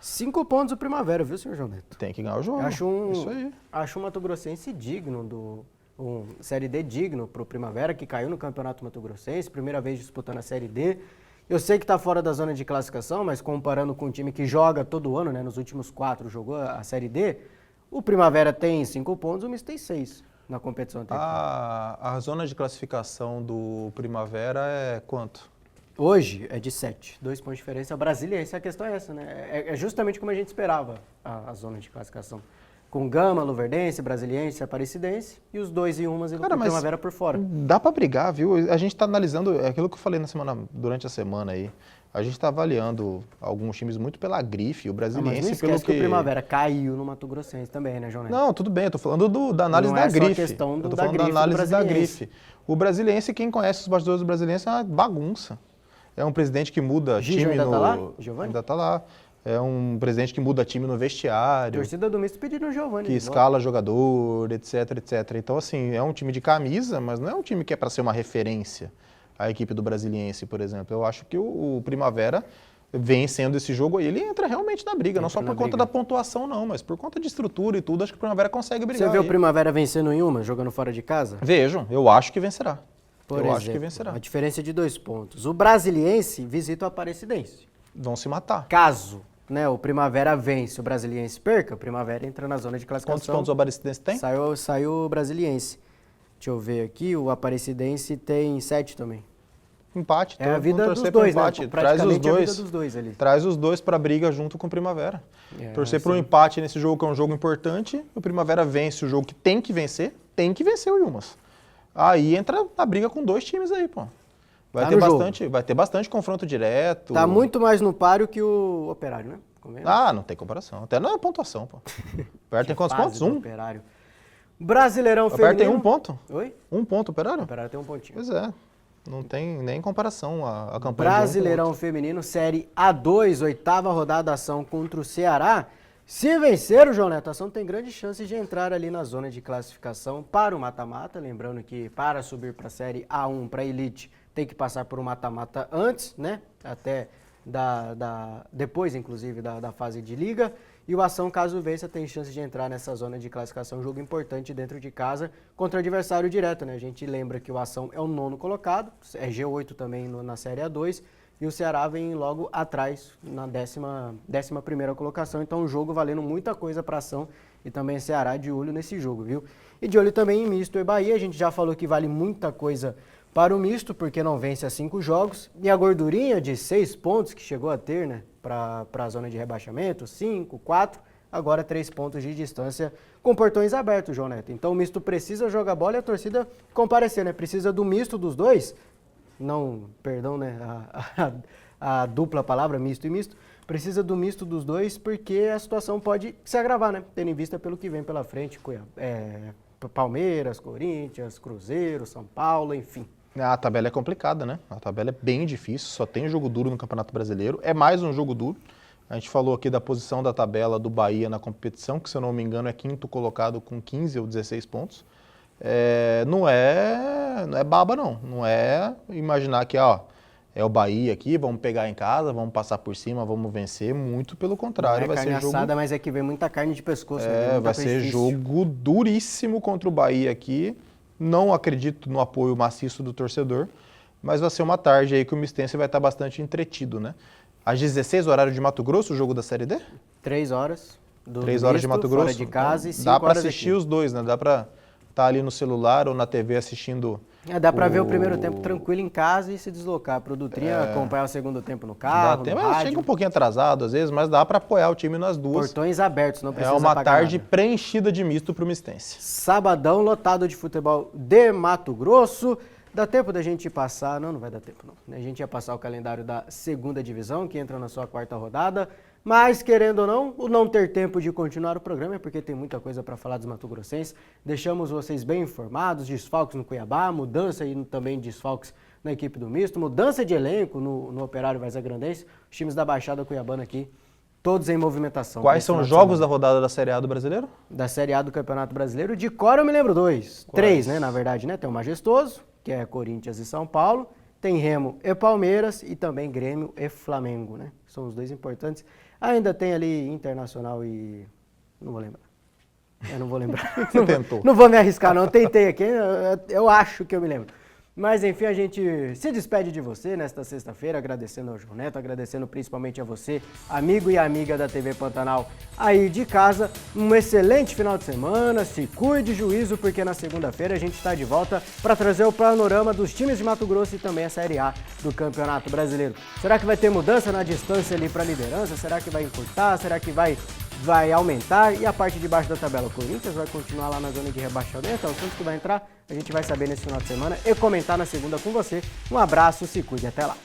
5 pontos o Primavera, viu, senhor João Neto? Tem que ganhar o jogo, isso aí. Acho um Mato Grossense digno Série D digno para o Primavera, que caiu no Campeonato Mato Grossense, primeira vez disputando a Série D. Eu sei que está fora da zona de classificação, mas comparando com um time que joga todo ano, né, nos últimos 4 jogou a Série D, o Primavera tem 5 pontos, o Misto tem 6 na competição anterior. A zona de classificação do Primavera é quanto? Hoje é de 7, 2 pontos de diferença. Brasiliense, a questão é essa, né? É justamente como a gente esperava a zona de classificação. Com Gama, Luverdense, Brasiliense, Aparecidense e os 2 e umas e o Primavera por fora. Dá para brigar, viu? A gente está analisando aquilo que eu falei durante a semana aí. A gente está avaliando alguns times muito pela grife, o Brasiliense... Mas não esquece que o Primavera caiu no Mato Grossense também, né, João Neto? Não, tudo bem, eu tô falando da análise da grife. Não é só a questão eu tô falando da análise da grife. O Brasiliense, quem conhece os bastidores do Brasiliense, é uma bagunça. É um presidente que muda time ainda no... tá lá? Giovani? Ainda tá lá. É um presidente que muda time no vestiário. A torcida do Misto pedindo o Giovani. Que escala jogador, etc, etc. Então, assim, é um time de camisa, mas não é um time que é para ser uma referência. A equipe do Brasiliense, por exemplo. Eu acho que o Primavera vem sendo esse jogo aí. Ele entra realmente na briga, não só por conta da pontuação, não, mas por conta de estrutura e tudo. Acho que o Primavera consegue brigar. Você vê o Primavera vencendo em uma, jogando fora de casa? Vejo, eu acho que vencerá. Acho que vencerá. A diferença é de 2 pontos. O Brasiliense visita o Aparecidense. Vão se matar. Caso, né, o Primavera vence, o Brasiliense perca, o Primavera entra na zona de classificação. Quantos pontos o Aparecidense tem? Saiu o Brasiliense. Deixa eu ver aqui, o Aparecidense tem 7 também. Empate, a vida dos dois, empate. Né? Traz os dois. A vida dos dois ali. Traz os dois para a briga junto com o Primavera. Torcer para um empate nesse jogo, que é um jogo importante. O Primavera vence o jogo que tem que vencer o Yumas. Aí entra a briga com 2 times aí, pô. Vai ter bastante confronto direto. Tá muito mais no páreo que o Operário, né? Não tem comparação. Até não é pontuação, pô. O Operário tem quantos pontos? 1. Operário. Brasileirão feminino. O Operário tem 1 ponto. Oi? 1 ponto, Operário? O Operário tem 1 pontinho. Pois é. Não tem nem comparação a campanha. Brasileirão feminino, Série A2, 8ª rodada, ação contra o Ceará. Se vencer o João Neto, a ação tem grande chance de entrar ali na zona de classificação para o mata-mata. Lembrando que para subir para a Série A1, para a Elite, tem que passar por um mata-mata antes, né? Até depois, inclusive, da fase de liga. E o Ação, caso vença, tem chance de entrar nessa zona de classificação. Jogo importante dentro de casa contra adversário direto, né? A gente lembra que o Ação é o 9º colocado, é G8 também na Série A2. E o Ceará vem logo atrás, na 11ª colocação. Então, um jogo valendo muita coisa para a Ação e também Ceará de olho nesse jogo, viu? E de olho também em Misto e Bahia. A gente já falou que vale muita coisa para o Misto, porque não vence há 5 jogos. E a gordurinha de 6 pontos que chegou a ter, né, para a zona de rebaixamento, 5, 4, agora 3 pontos de distância com portões abertos, João Neto. Então o misto precisa jogar bola e a torcida comparecer, né? Precisa do misto dos dois, não, perdão, né, a dupla palavra, misto e misto, precisa do misto dos dois porque a situação pode se agravar, né? Tendo em vista pelo que vem pela frente, Palmeiras, Corinthians, Cruzeiro, São Paulo, enfim. A tabela é complicada, né? A tabela é bem difícil, só tem jogo duro no Campeonato Brasileiro. É mais um jogo duro. A gente falou aqui da posição da tabela do Bahia na competição, que se eu não me engano é quinto colocado com 15 ou 16 pontos. Não é baba não, não é imaginar que é o Bahia aqui, vamos pegar em casa, vamos passar por cima, vamos vencer, muito pelo contrário. Não é vai carne ser jogo... assada, mas é que vem muita carne de pescoço. Né? vai ser jogo duríssimo contra o Bahia aqui, não acredito no apoio maciço do torcedor, mas vai ser uma tarde aí que o mistense vai estar bastante entretido, né? Às 16 horário de Mato Grosso, o jogo da Série D? 3 horas. 3 horas de Mato Grosso? Fora de casa e 5 dá para horas assistir aqui. os dois, né? Dá para estar ali no celular ou na TV assistindo. Dá para ver o primeiro tempo tranquilo em casa e se deslocar para o Dutrinha, acompanhar o segundo tempo no carro, no rádio. Chega um pouquinho atrasado às vezes, mas dá para apoiar o time nas duas. Portões abertos, não precisa É uma pagar tarde nada. preenchida de misto para o mistense. Sabadão lotado de futebol de Mato Grosso. Dá tempo da gente passar... Não vai dar tempo não. A gente ia passar o calendário da segunda divisão, que entra na sua 4ª rodada. Mas, querendo ou não, o não ter tempo de continuar o programa é porque tem muita coisa para falar dos mato-grossenses. Deixamos vocês bem informados, desfalques no Cuiabá, mudança e também desfalques na equipe do misto, mudança de elenco no Operário Vazagrandense, os times da Baixada Cuiabana aqui, todos em movimentação. Quais são os jogos da rodada da Série A do Brasileiro? Da Série A do Campeonato Brasileiro, de cor eu me lembro 2. 3, né, na verdade, né? Tem o Majestoso, que é Corinthians e São Paulo, tem Remo e Palmeiras e também Grêmio e Flamengo, né? São os 2 importantes. Ainda tem ali Internacional e... não vou lembrar. Eu não vou lembrar. Você tentou. Não vou me arriscar não, tentei aqui, eu acho que eu me lembro. Mas enfim, a gente se despede de você nesta sexta-feira, agradecendo ao João Neto, agradecendo principalmente a você, amigo e amiga da TV Pantanal aí de casa. Um excelente final de semana, se cuide, juízo, porque na segunda-feira a gente está de volta para trazer o panorama dos times de Mato Grosso e também a Série A do Campeonato Brasileiro. Será que vai ter mudança na distância ali para a liderança? Será que vai encurtar? Será que vai aumentar? E a parte de baixo da tabela, o Corinthians vai continuar lá na zona de rebaixamento? É o Santos que vai entrar? A gente vai saber nesse final de semana e comentar na segunda com você. Um abraço, se cuide, até lá.